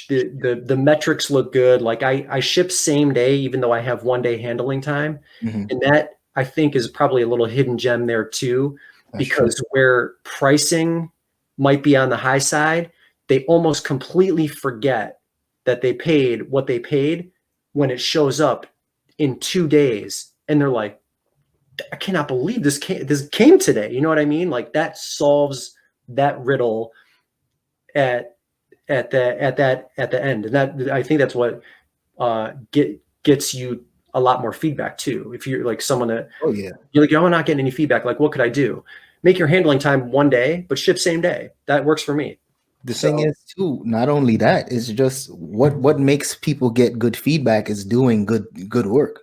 The metrics look good. Like I ship same day, even though I have 1 day handling time. And that I think is probably a little hidden gem there too, because where pricing might be on the high side, they almost completely forget that they paid what they paid when it shows up in 2 days. And they're like, I cannot believe this came today. You know what I mean? Like that solves that riddle at the end. And that, I think that's what gets you a lot more feedback too. If you're like someone that, you're like, I'm not getting any feedback. Like, what could I do? Make your handling time 1 day, but ship same day. That works for me. The thing is too, not only that, it's just what makes people get good feedback is doing good work.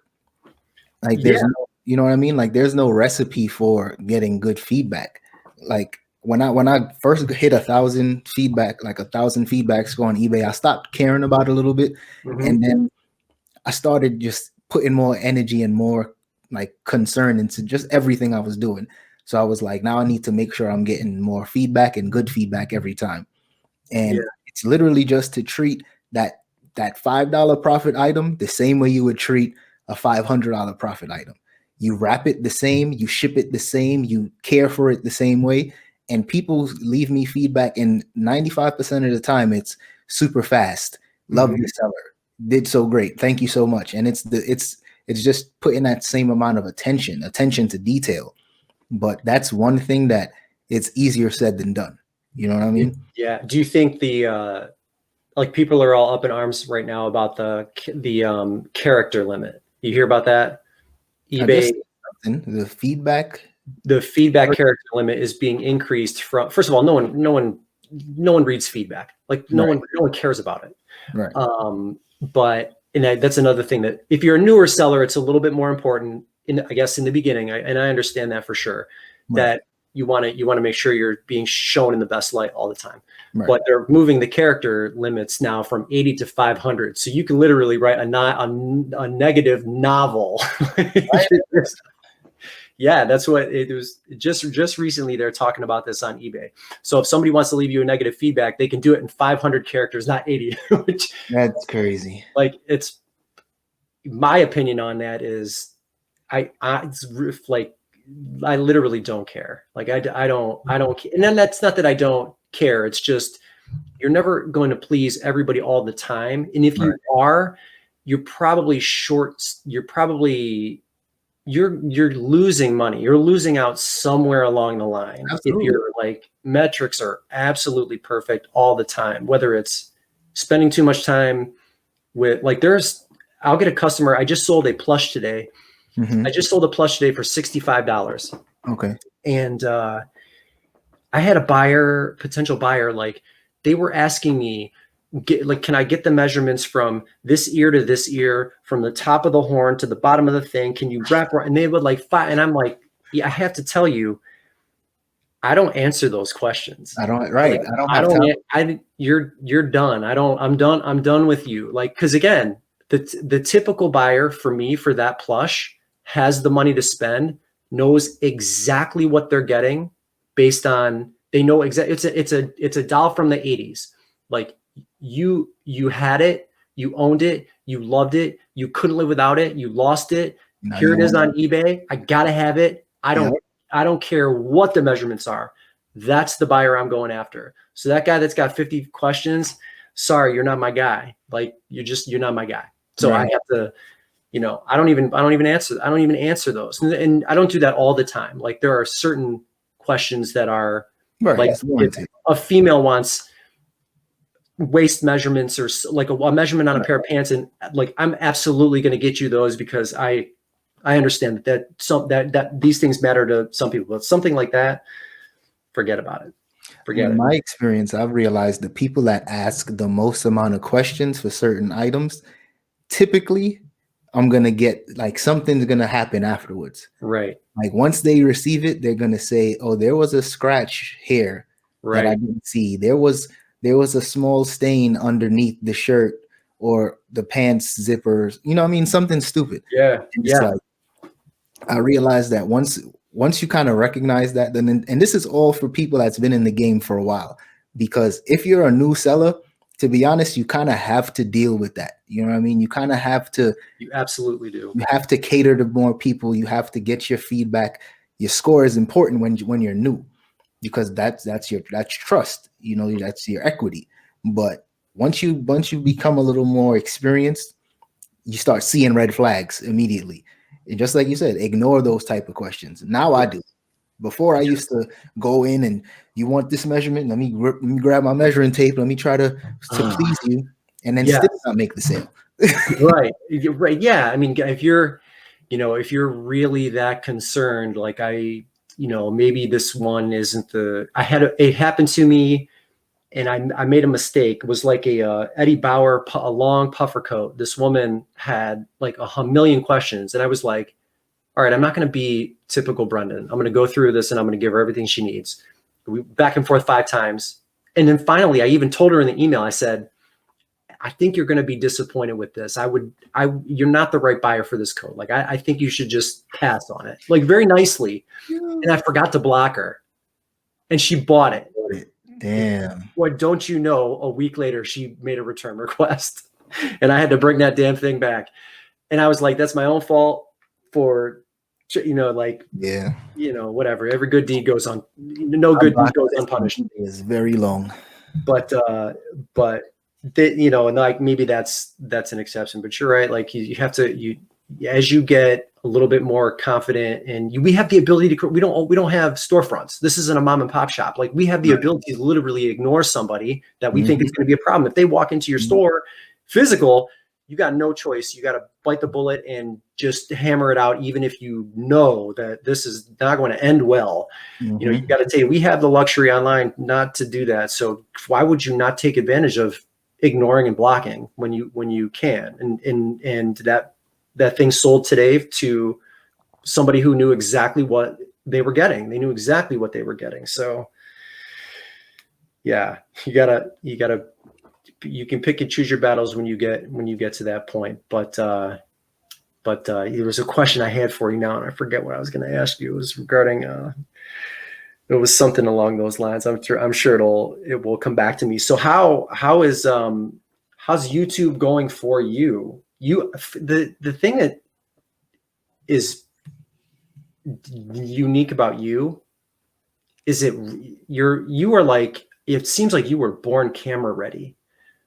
Like there's no, you know what I mean? Like there's no recipe for getting good feedback. Like when I first hit 1,000 feedback, like 1,000 feedbacks go on eBay, I stopped caring about it a little bit. And then I started just putting more energy and more like concern into just everything I was doing. So I was like, now I need to make sure I'm getting more feedback and good feedback every time. And it's literally just to treat that $5 profit item the same way you would treat a $500 profit item. You wrap it the same, you ship it the same, you care for it the same way. And people leave me feedback, and 95% of the time it's super fast. Love your seller. Did so great. Thank you so much. And it's just putting that same amount of attention to detail. But that's one thing that it's easier said than done. You know what I mean? Yeah. Do you think like people are all up in arms right now about the character limit? You hear about that? eBay, the feedback character limit is being increased from, first of all, no one reads feedback. Like no one cares about it. Right. But that's another thing that if you're a newer seller, it's a little bit more important. I guess in the beginning, and I understand that for sure, Right. that you want to make sure you're being shown in the best light all the time. Right. But they're moving the character limits now from 80 to 500. So you can literally write a negative novel. Yeah, that's what it was. Just recently, they're talking about this on eBay. So if somebody wants to leave you a negative feedback, they can do it in 500 characters, not 80. Which, that's crazy. like, it's my opinion on that is, it's like, I literally don't care. Like, I don't care. And then that's not that I don't care. It's just, you're never going to please everybody all the time. And if you are, you're probably you're losing money. You're losing out somewhere along the line. Absolutely. If your like metrics are absolutely perfect all the time, whether it's spending too much time with, like, I'll get a customer. I just sold a plush today. I just sold a plush today for $65. Okay. And I had a potential buyer, like, they were asking me, can I get the measurements from this ear to this ear, from the top of the horn to the bottom of the thing? Can you wrap around? And they would like fight. And I'm like, yeah, I have to tell you, I don't answer those questions. I don't. Right. Like, I don't have time. You're done. I'm done with you. Like, cause again, the typical buyer for me, for that plush, has the money to spend, knows exactly what they're getting based on, they know exactly, it's a doll from the 80s. Like, you had it, you owned it, you loved it, you couldn't live without it, you lost it. Here it is on eBay. I gotta have it. I don't care what the measurements are. That's the buyer I'm going after. So that guy that's got 50 questions, sorry, you're not my guy. Like, you're not my guy. So I have to, I don't even answer those. And I don't do that all the time. Like, there are certain questions that are like, if a female wants waist measurements or like a measurement on a pair of pants, and like, I'm absolutely going to get you those, because I understand that these things matter to some people. But something like that, forget about it. In my experience, I've realized the people that ask the most amount of questions for certain items, typically I'm going to get, like, something's going to happen afterwards. Right. Like, once they receive it, they're going to say, oh, there was a scratch here that I didn't see. There was a small stain underneath the shirt or the pants zippers. You know what I mean? Something stupid. Yeah. It's like, I realized that once you kind of recognize that, then, and this is all for people that's been in the game for a while, because if you're a new seller, to be honest, you kind of have to deal with that. You know what I mean? You kind of have to. You absolutely do. You have to cater to more people. You have to get your feedback. Your score is important when you're new, because that's trust. That's your equity. But once you become a little more experienced, you start seeing red flags immediately. And just like you said, ignore those type of questions. Now I do. Before, I used to go in and, you want this measurement? Let me grab my measuring tape. Let me try to please you, and then still not make the sale. Right. Yeah. I mean, if you're really that concerned, like, maybe this one isn't it happened to me, and I made a mistake. It was like a Eddie Bauer, a long puffer coat. This woman had like a million questions, and I was like, all right, I'm not going to be typical Brendan. I'm going to go through this and I'm going to give her everything she needs. We back and forth 5 times. And then finally, I even told her in the email, I said, I think you're going to be disappointed with this. You're not the right buyer for this coat. Like, I think you should just pass on it, like, very nicely. And I forgot to block her, and she bought it. Damn. What don't you know? A week later, she made a return request, and I had to bring that damn thing back. And I was like, that's my own fault for, whatever. Every good deed goes on. No good deed goes unpunished. It's very long. But and like, maybe that's an exception. But you're right. Like, you have to, as you get a little bit more confident, and we have the ability to, we don't have storefronts. This isn't a mom and pop shop. Like, we have the ability to literally ignore somebody that we think is going to be a problem. If they walk into your store physical, you got no choice. You got to bite the bullet and just hammer it out, even if you know that this is not going to end well. You got to we have the luxury online not to do that. So why would you not take advantage of ignoring and blocking when you can? And that thing sold today to somebody who knew exactly what they were getting. They knew exactly what they were getting. So yeah, you can pick and choose your battles when you get to that point. But there was a question I had for you now, and I forget what I was going to ask you. It was regarding it was something along those lines. I'm sure it will come back to me. So how's YouTube going for you? The thing that is unique about you is you are like, it seems like you were born camera ready.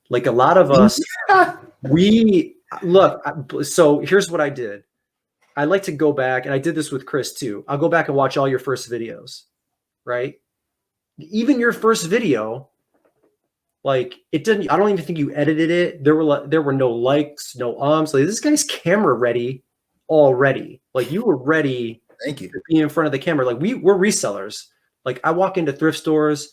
Like a lot of us, so here's what I did. I like to go back, and I did this with Chris too. I'll go back and watch all your first videos, right? Even your first video, like it didn't, I don't even think you edited it. There were no likes, no ums. Like this guy's camera ready already. Like you were ready. Thank you. To be in front of the camera. Like we're resellers. Like I walk into thrift stores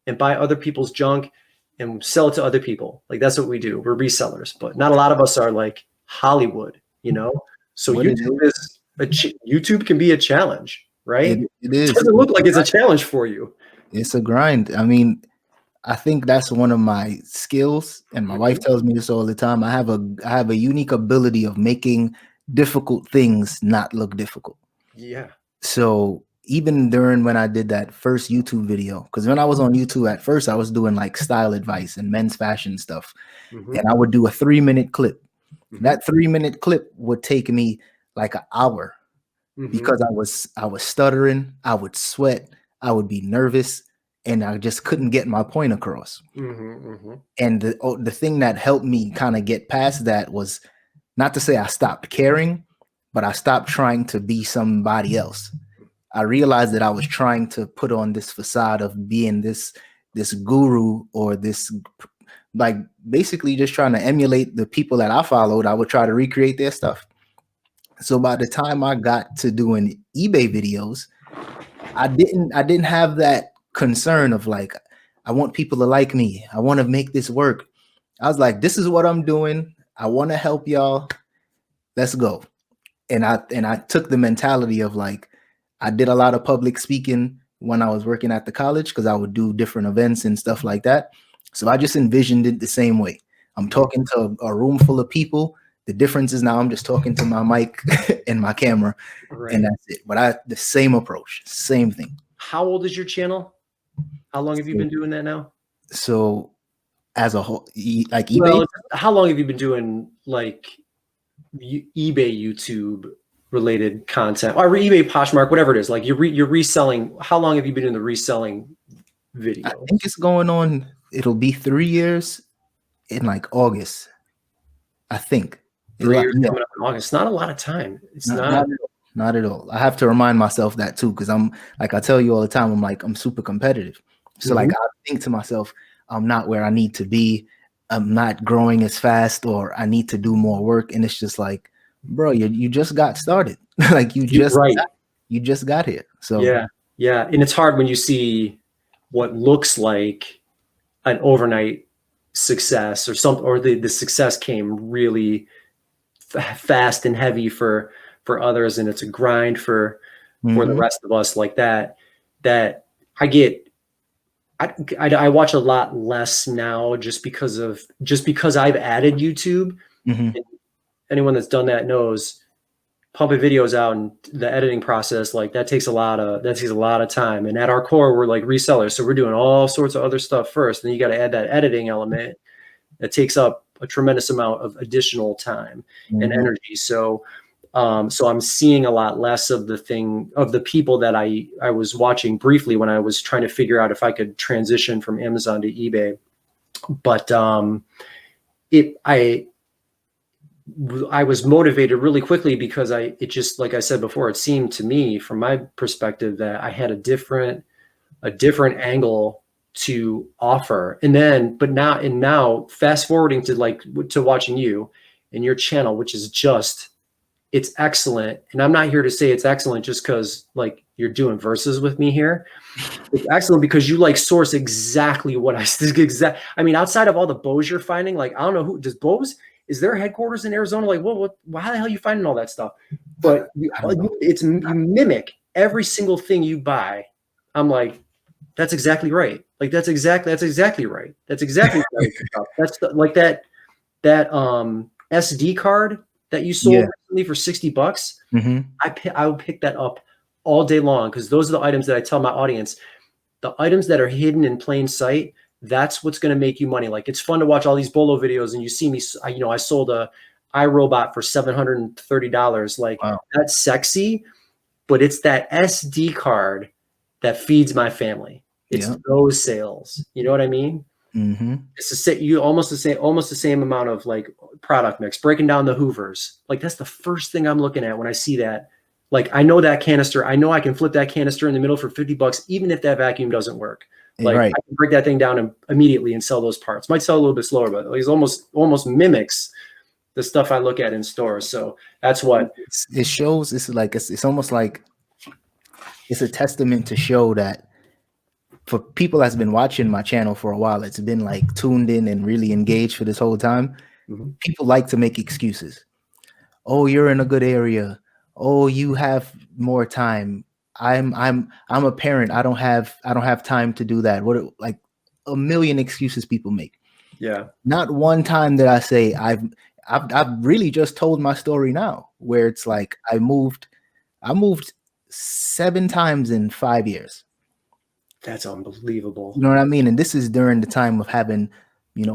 and buy other people's junk and sell it to other people. Like that's what we do. We're resellers, but not a lot of us are like Hollywood, you know? So YouTube can be a challenge, right? It is. It doesn't look like it's a challenge for you. It's a grind. I mean, I think that's one of my skills, and my wife tells me this all the time. I have a unique ability of making difficult things not look difficult. Yeah. So even during when I did that first YouTube video, because when I was on YouTube at first, I was doing like style advice and men's fashion stuff, and I would do a 3-minute clip. That 3-minute clip would take me like an hour because I was stuttering, I would sweat, I would be nervous, and I just couldn't get my point across. And the thing that helped me kind of get past that was not to say I stopped caring, but I stopped trying to be somebody else. I realized that I was trying to put on this facade of being this guru or this, like basically just trying to emulate the people that I followed. I would try to recreate their stuff. So by the time I got to doing eBay videos, I didn't have that concern of like, I want people to like me. I want to make this work. I was like, this is what I'm doing. I want to help y'all. Let's go. And I took the mentality of like, I did a lot of public speaking when I was working at the college because I would do different events and stuff like that. So I just envisioned it the same way. I'm talking to a room full of people. The difference is now I'm just talking to my mic and my camera, and that's it. But the same approach, same thing. How old is your channel? How long have you been doing that now? So as a whole, like eBay? Well, how long have you been doing like eBay YouTube related content or eBay Poshmark, whatever it is? Like you're reselling. How long have you been doing the reselling video? I think it's going on. It'll be 3 years in like August. I think 3 years coming up in August. Not a lot of time. It's not at all. I have to remind myself that too, because I'm like, I tell you all the time, I'm super competitive. So like I think to myself, I'm not where I need to be. I'm not growing as fast, or I need to do more work. And it's just like, bro, you just got started. Like you just got here. So yeah. And it's hard when you see what looks like an overnight success or the success came really fast and heavy for others, and it's a grind for the rest of us like that I watch a lot less now just because I've added YouTube. Anyone that's done that knows pumping videos out and the editing process, like that takes a lot of time. And at our core, we're like resellers. So we're doing all sorts of other stuff first. Then you got to add that editing element that takes up a tremendous amount of additional time and energy. So I'm seeing a lot less of the people that I was watching briefly when I was trying to figure out if I could transition from Amazon to eBay. But I was motivated really quickly because it just, like I said before, it seemed to me from my perspective that I had a different angle to offer. And now fast forwarding to watching you and your channel, which is it's excellent. And I'm not here to say it's excellent just because like you're doing verses with me here. It's excellent because you like source exactly what I mean, outside of all the bows you're finding, like, I don't know does bows, is their headquarters in Arizona? Like, well, how the hell are you finding all that stuff? But you mimic every single thing you buy. I'm like, that's exactly right. Like, that's exactly right. That's exactly right. That's like that SD card that you sold recently for $60. I would pick that up all day long, because those are the items that I tell my audience, the items that are hidden in plain sight, that's what's going to make you money. Like, it's fun to watch all these bolo videos and you see me, I sold a iRobot for $730. Like, wow, that's sexy, but it's that SD card that feeds my family. It's those sales. You know what I mean? It's almost the same amount of like product mix, breaking down the Hoovers. Like, that's the first thing I'm looking at when I see that. Like, I know that canister, I know I can flip that canister in the middle for $50, even if that vacuum doesn't work. Like, I can break that thing down immediately and sell those parts. Might sell a little bit slower, but it almost mimics the stuff I look at in stores. So that's what it shows. It's almost like it's a testament to show that for people that's been watching my channel for a while, it's been like tuned in and really engaged for this whole time. People like to make excuses. Oh, you're in a good area. Oh, you have more time. I'm a parent. I don't have time to do that. What, like a million excuses people make. Yeah. Not one time that I say I've really just told my story now, where it's like I moved 7 times in 5 years. That's unbelievable. You know what I mean? And this is during the time of having,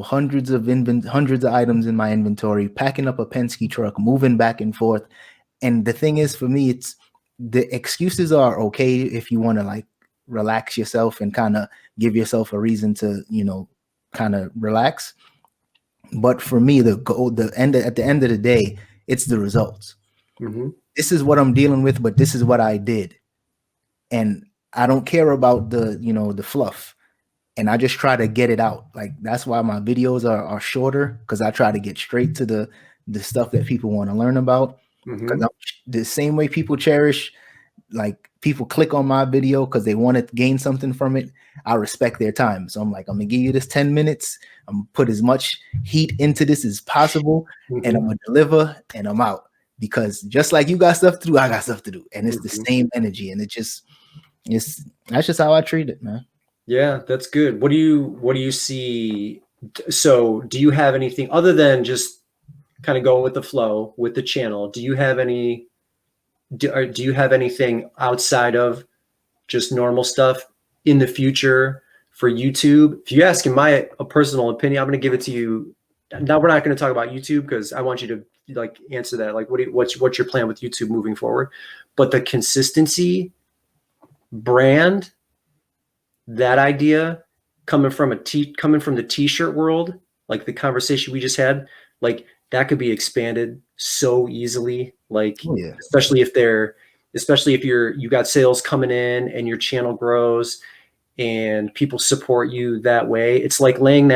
hundreds of items in my inventory, packing up a Penske truck, moving back and forth. And the thing is, for me, it's the excuses are okay if you want to like relax yourself and kind of give yourself a reason to, kind of relax. But for me, at the end of the day, it's the results. This is what I'm dealing with, but this is what I did. And I don't care about the fluff. And I just try to get it out. Like, that's why my videos are shorter, because I try to get straight to the stuff that people want to learn about. Because the same way people cherish, like, people click on my video because they want to gain something from it, I respect their time. So I'm like, I'm gonna give you this 10 minutes. I'm gonna put as much heat into this as possible, and I'm gonna deliver, and I'm out. Because just like you got stuff to do, I got stuff to do, and it's the same energy, and that's just how I treat it, man. Yeah, that's good. What do you see? So, do you have anything other than just kind of going with the flow with the channel? Do you have anything outside of just normal stuff in the future for YouTube? If you ask in my personal opinion, I'm going to give it to you. Now, we're not going to talk about YouTube because I want you to like answer that. Like, what's your plan with YouTube moving forward? But the consistency, brand, that idea coming from the t-shirt world, like the conversation we just had, like, that could be expanded so easily. Like, especially if you got sales coming in and your channel grows and people support you that way. It's like laying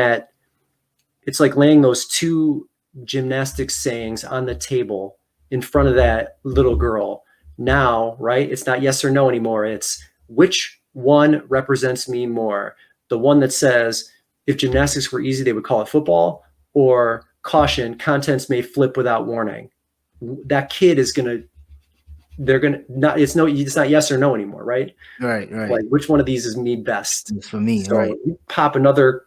those 2 gymnastics sayings on the table in front of that little girl. Now, right? It's not yes or no anymore. It's which one represents me more. The one that says, if gymnastics were easy, they would call it football, or caution, contents may flip without warning. That kid is it's not yes or no anymore, right? Right. Like, which one of these is me best? It's for me, so right? You pop another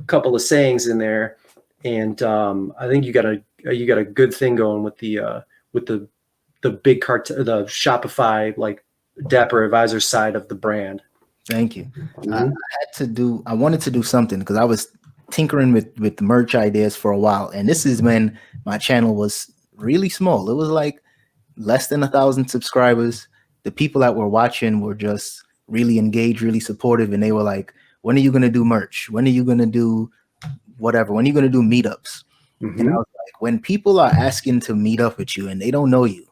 couple of sayings in there, and I think you got a good thing going with the big the Shopify, like, Dapper Advisor side of the brand. Thank you. I wanted to do something because I was tinkering with merch ideas for a while, and this is when my channel was really small. It was like less than 1,000 subscribers. The people that were watching were just really engaged, really supportive, and they were like, when are you going to do merch? When are you going to do whatever? When are you going to do meetups? And I was like, when people are asking to meet up with you and they don't know you,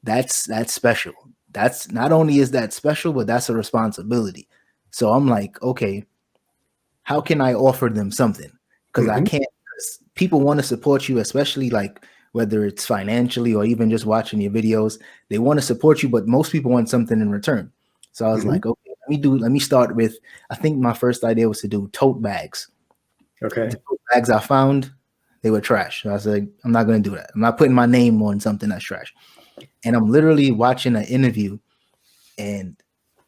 that's special. That's not only is that special, but that's a responsibility. So I'm like, okay, how can I offer them something? Because I can't. People want to support you, especially like whether it's financially or even just watching your videos. They want to support you, but most people want something in return. So I was like, okay, let me start with, I think my first idea was to do tote bags. Okay. The tote bags I found, They were trash. So I said, I'm not going to do that. I'm not putting my name on something that's trash. And I'm literally watching an interview, and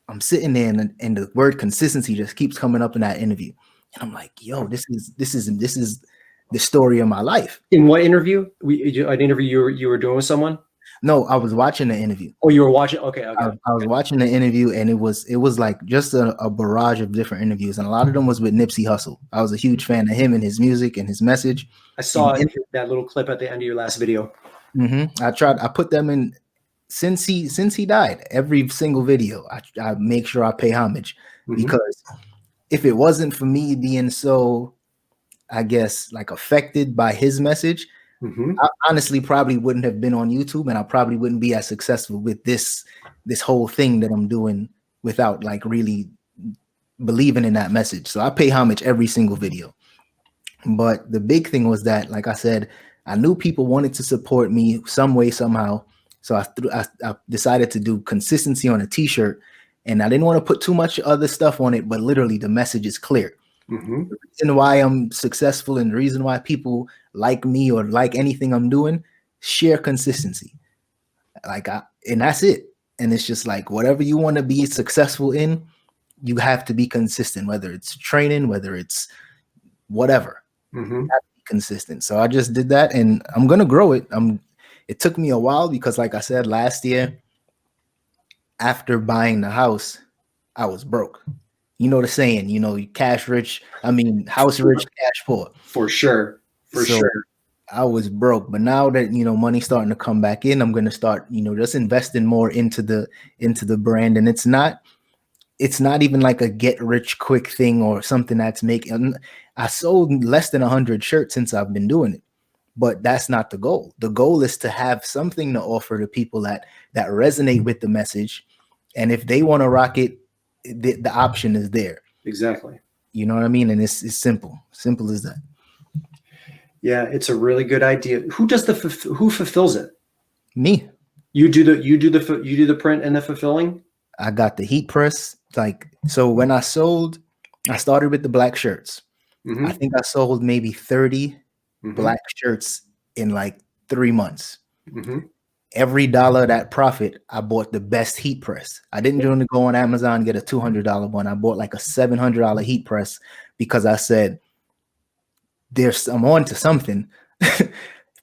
I'm sitting there, and the word consistency just keeps coming up in that interview. And I'm like, yo, this is the story of my life. In what interview? An interview you were doing with someone? No, I was watching the interview. Oh, you were watching? Okay. I was watching the interview, and it was like just a barrage of different interviews, and a lot of them was with Nipsey Hussle. I was a huge fan of him and his music and his message. I saw that little clip at the end of your last video. I put them in since he died. Every single video, I make sure I pay homage, because if it wasn't for me being so, I guess, like affected by his message, I honestly probably wouldn't have been on YouTube, and I probably wouldn't be as successful with this whole thing that I'm doing without like really believing in that message. So I pay homage every single video. But the big thing was that, like I said, I knew people wanted to support me some way, somehow. So I decided to do consistency on a t-shirt, and I didn't want to put too much other stuff on it, but literally the message is clear. The reason why I'm successful and the reason why people like me or like anything I'm doing, sheer consistency. And that's it. And it's just like, whatever you want to be successful in, you have to be consistent, whether it's training, whether it's whatever. You have to be consistent. So I just did that, and I'm going to grow it. It took me a while because, like I said, last year, after buying the house, I was broke. You know the saying, cash rich, house rich, cash poor. For sure. Sure. I was broke, but now that, money's starting to come back in, I'm going to start, just investing more into the brand. And it's not even like a get rich quick thing or something that's making. I sold less than 100 shirts since I've been doing it, but that's not the goal. The goal is to have something to offer to people that resonate with the message. And if they want to rock it, the option is there. Exactly. You know what I mean? And it's simple as that. Yeah, it's a really good idea. Who fulfills it? Me. You do the print and the fulfilling? I got the heat press. So when I started with the black shirts. I think I sold maybe 30 black shirts in like 3 months. Every dollar of that profit, I bought the best heat press. I didn't just go on Amazon and get a $200 one. I bought like a $700 heat press because I said, I'm on to something.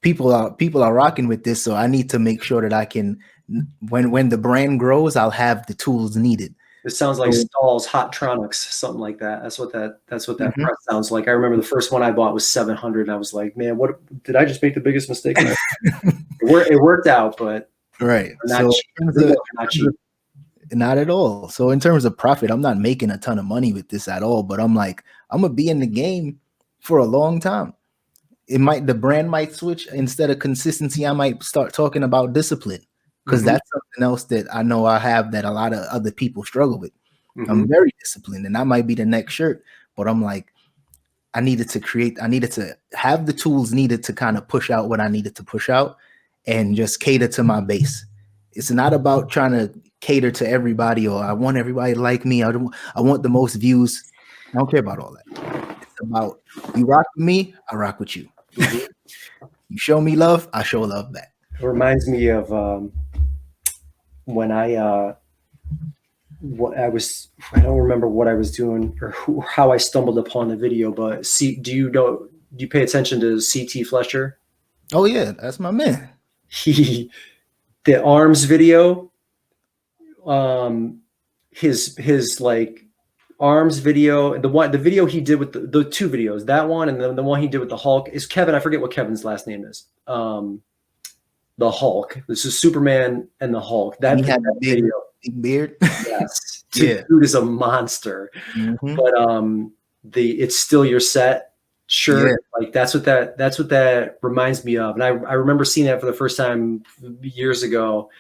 People are rocking with this, so I need to make sure that I can, when the brand grows, I'll have the tools needed. It sounds like Stahl's Hottronics, something like that. That's what that press sounds like. I remember the first one I bought was $700, and I was like, man, what did I just make the biggest mistake? It worked out, but right. Not cheap. Not at all. So in terms of profit, I'm not making a ton of money with this at all, but I'm like, I'm gonna be in the game for a long time. The brand might switch. Instead of consistency, I might start talking about discipline, because that's something else that I know I have that a lot of other people struggle with. I'm very disciplined, and that might be the next shirt, but I'm like, I needed to have the tools needed to kind of push out what I needed to push out and just cater to my base. It's not about trying to cater to everybody, or I want everybody to like me. I want the most views. I don't care about all that. It's about, you rock with me, I rock with you. You show me love, I show love back. It reminds me of when I don't remember what I was doing or how I stumbled upon the video, but do you pay attention to CT Fletcher? Oh yeah, that's my man. The arms video, his like arms video, the video he did with the two videos, that one and then the one he did with the Hulk is Kevin. I forget what Kevin's last name is. The Hulk. This is Superman and the Hulk. That big beard. Yes. Dude is a monster. But it's still your set shirt. Yeah. Like that's what that reminds me of. And I remember seeing that for the first time years ago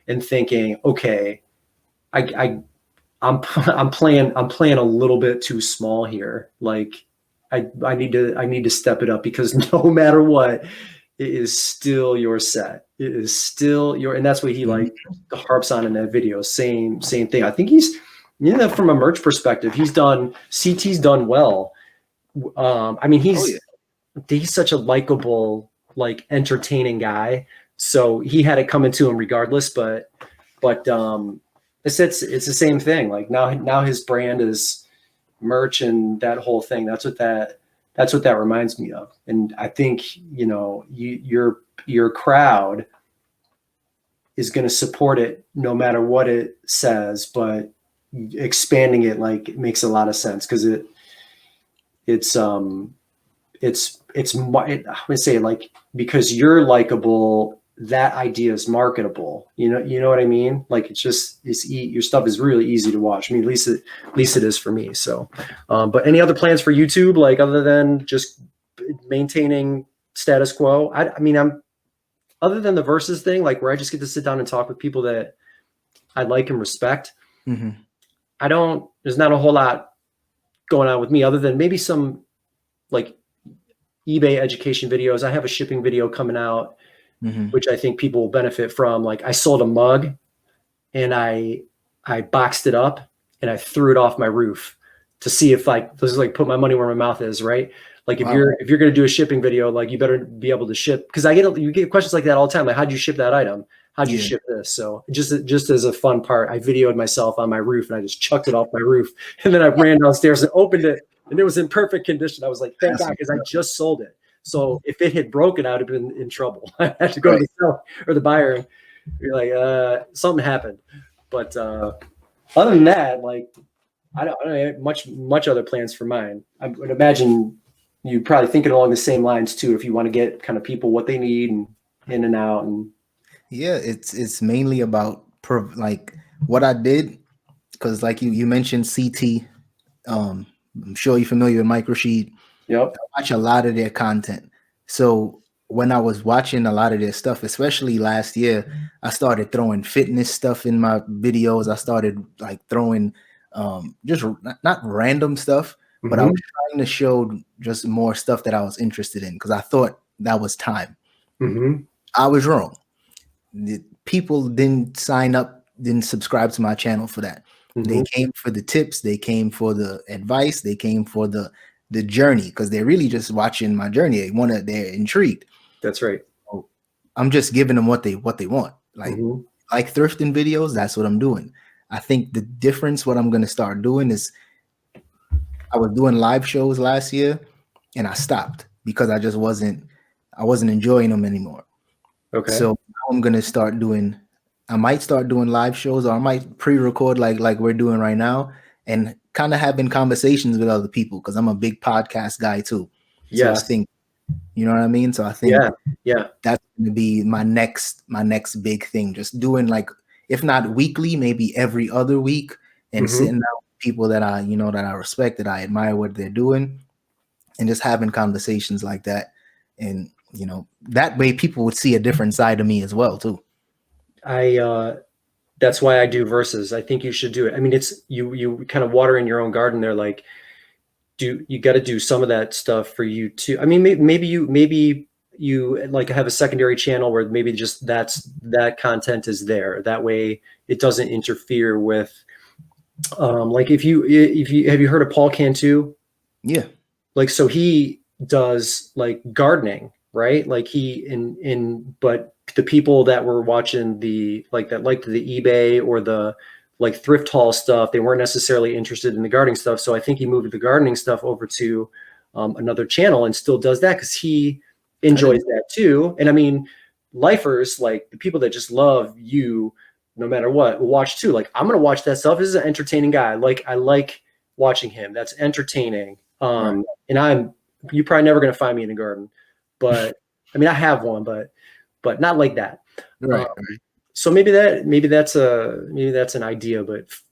and thinking, okay, I'm playing a little bit too small here. Like I need to step it up, because no matter what, it is still your set. It is still and that's what he like harps on in that video. Same thing. I think he's, from a merch perspective, CT's done well. he's such a likable, like entertaining guy. So he had it coming to him regardless, but it's the same thing. Like now his brand is merch and that whole thing. That's what that reminds me of. And I think, your crowd is going to support it no matter what it says, but expanding it, like, it makes a lot of sense because I would say, like, because you're likable, that idea is marketable. You know what I mean? Like, your stuff is really easy to watch. I mean, at least it is for me. So, but any other plans for YouTube, like, other than just maintaining status quo? I mean, I'm, other than the versus thing, like, where I just get to sit down and talk with people that I like and respect. Mm-hmm. There's not a whole lot going on with me other than maybe some, like, eBay education videos. I have a shipping video coming out, which I think people will benefit from. Like, I sold a mug and I boxed it up and I threw it off my roof to see if, like, this is like put my money where my mouth is, right? Like, if you're going to do a shipping video, like, you better be able to ship, because you get questions like that all the time. Like, how'd you ship that item? How'd you ship this? So just as a fun part, I videoed myself on my roof and I just chucked it off my roof. And then I ran downstairs and opened it and it was in perfect condition. I was like, thank God, because I just sold it. So if it had broken, I would have been in trouble. I had to go to the seller or the buyer and be like, something happened. But other than that, like, I don't have much other plans for mine. I would imagine you probably thinking along the same lines too, if you want to get kind of people what they need and in and out. And yeah, it's mainly about like what I did, because like you mentioned CT. I'm sure you're familiar with Microsheet. Yep. I watch a lot of their content. So when I was watching a lot of their stuff, especially last year, I started throwing fitness stuff in my videos. I started, like, throwing just not random stuff, but I was trying to show just more stuff that I was interested in, because I thought that was time. I was wrong. The people didn't sign up, didn't subscribe to my channel for that. They came for the tips, they came for the advice, they came for the journey, because they're really just watching my journey. They're intrigued. That's right. So I'm just giving them what they want. Like thrifting videos, that's what I'm doing. I think the difference, what I'm going to start doing is, I was doing live shows last year and I stopped because I wasn't enjoying them anymore. Okay. So now I'm going to start doing, I might start doing live shows, or I might pre-record like we're doing right now, and kind of having conversations with other people, because I'm a big podcast guy too. Yes. So I think, you know what I mean? So I think that's going to be my next big thing. Just doing, like, if not weekly, maybe every other week, and sitting down with people that I respect, that I admire what they're doing, and just having conversations like that. And, that way people would see a different side of me as well too. That's why I do verses. I think you should do it. I mean, it's you kind of water in your own garden there. Like, you got to do some of that stuff for you too. I mean, maybe you like have a secondary channel where maybe just that content is there. That way it doesn't interfere with, like, if you have you heard of Paul Cantu? Yeah. Like, so he does, like, gardening, right? Like, but the people that were watching the eBay or the, like, thrift haul stuff, they weren't necessarily interested in the gardening stuff. So I think he moved the gardening stuff over to another channel and still does that because he enjoys that too. And I mean, lifers, like the people that just love you no matter what, will watch too. Like, I'm going to watch that stuff. This is an entertaining guy. I like watching him. That's entertaining. And you're probably never going to find me in a garden, but I mean, I have one, but not like that. Right. So maybe that's an idea,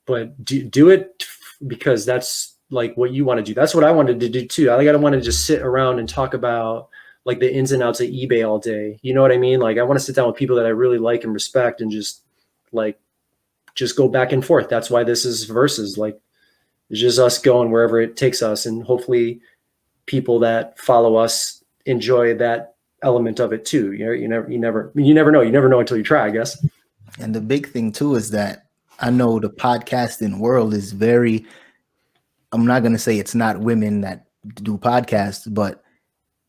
but do it because that's, like, what you want to do. That's what I wanted to do too. I don't want to just sit around and talk about, like, the ins and outs of eBay all day. You know what I mean? Like, I want to sit down with people that I really like and respect and just go back and forth. That's why this is versus. Like, it's just us going wherever it takes us, and hopefully people that follow us enjoy that element of it too. You never know until you try, I guess. And the big thing too is that I know the podcasting world is very, I'm not going to say it's not women that do podcasts, but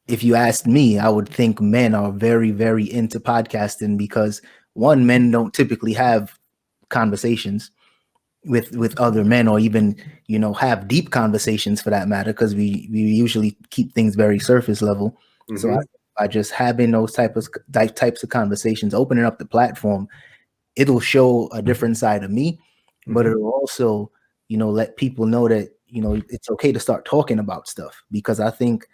if you asked me, I would think men are very, very into podcasting because one, men don't typically have conversations with other men, or even, you know, have deep conversations for that matter, because we usually keep things very surface level. So by just having those types of conversations, opening up the platform, it'll show a different side of me, but it'll also, you know, let people know that, you know, it's okay to start talking about stuff. Because I think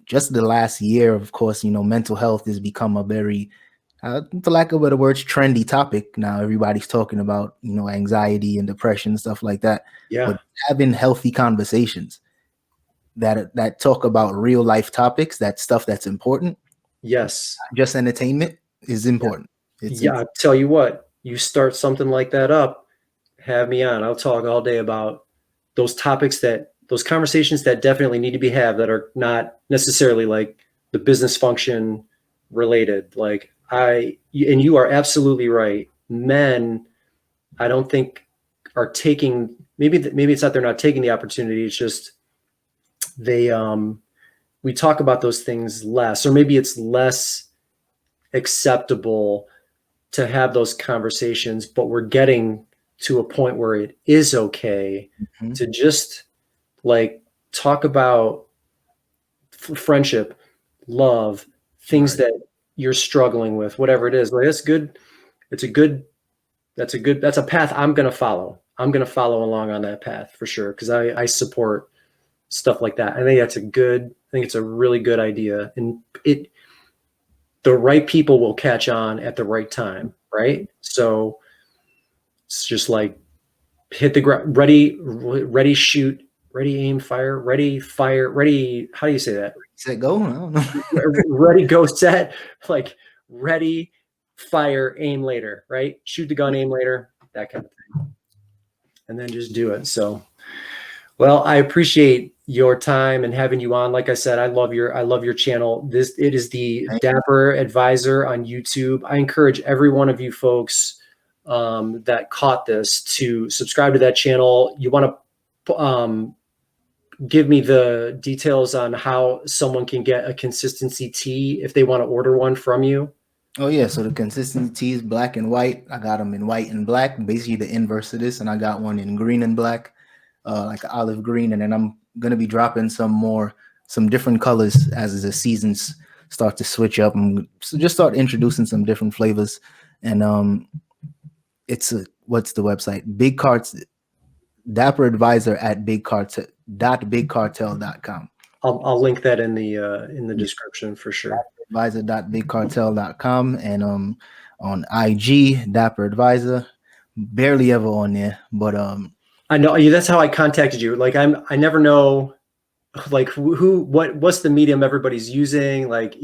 just the last year, of course, you know, mental health has become a very, for lack of better words, trendy topic. Now everybody's talking about, you know, anxiety and depression, stuff like that. Yeah. But having healthy conversations that talk about real life topics, that stuff that's important. Yes. Just entertainment is important. Yeah. I'll tell you what, you start something like that up, have me on. I'll talk all day about those topics, those conversations that definitely need to be had, that are not necessarily like the business function related. Like and you are absolutely right. Men, I don't think are taking, maybe it's not, they're not taking the opportunity. It's just, we talk about those things less, or maybe it's less acceptable to have those conversations, but we're getting to a point where it is okay to just like talk about friendship, love, things that you're struggling with, whatever it is. Like, that's good. That's a path I'm going to follow. I'm going to follow along on that path for sure, because I support stuff like that. I think it's a really good idea. And the right people will catch on at the right time, right? So it's just like hit the ground, ready, shoot, ready, aim, fire, ready, fire, ready. How do you say that? Set, go. I don't know. Ready, go, set. Like ready, fire, aim later, right? Shoot the gun, aim later, that kind of thing. And then just do it. So, well, I appreciate your time and having you on. Like I said, I love your channel. It is the Dapper Advisor on YouTube. I encourage every one of you folks that caught this to subscribe to that channel. You want to give me the details on how someone can get a consistency tee if they want to order one from you? Oh yeah, so the consistency tee is black and white. I got them in white and black, basically the inverse of this, and I got one in green and black, like an olive green, and then I'm gonna be dropping some different colors as the seasons start to switch up, and so just start introducing some different flavors. And what's the website? Big Carts, Dapper Advisor at bigcartel.com. I'll link that in the description for sure. Advisor.bigcartel.com, and on IG, Dapper Advisor. Barely ever on there, but I know that's how I contacted you. Like I never know, like what's the medium everybody's using. Like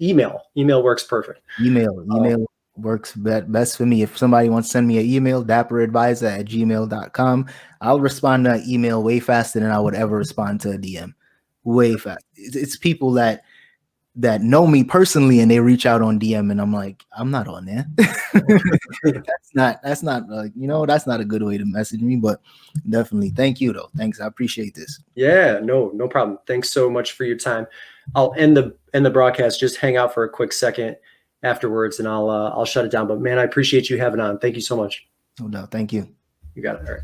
email works perfect. Email works best for me. If somebody wants to send me an email, dapperadvisor@gmail.com, I'll respond to an email way faster than I would ever respond to a DM. Way fast. It's people that know me personally and they reach out on DM, and I'm like, I'm not on there. that's not that's not a good way to message me. But definitely, thank you though. Thanks, I appreciate this. Yeah, no problem. Thanks so much for your time. I'll end the broadcast. Just hang out for a quick second afterwards, and I'll shut it down. But man, I appreciate you having on. Thank you so much. No doubt. Thank you. You got it. All right.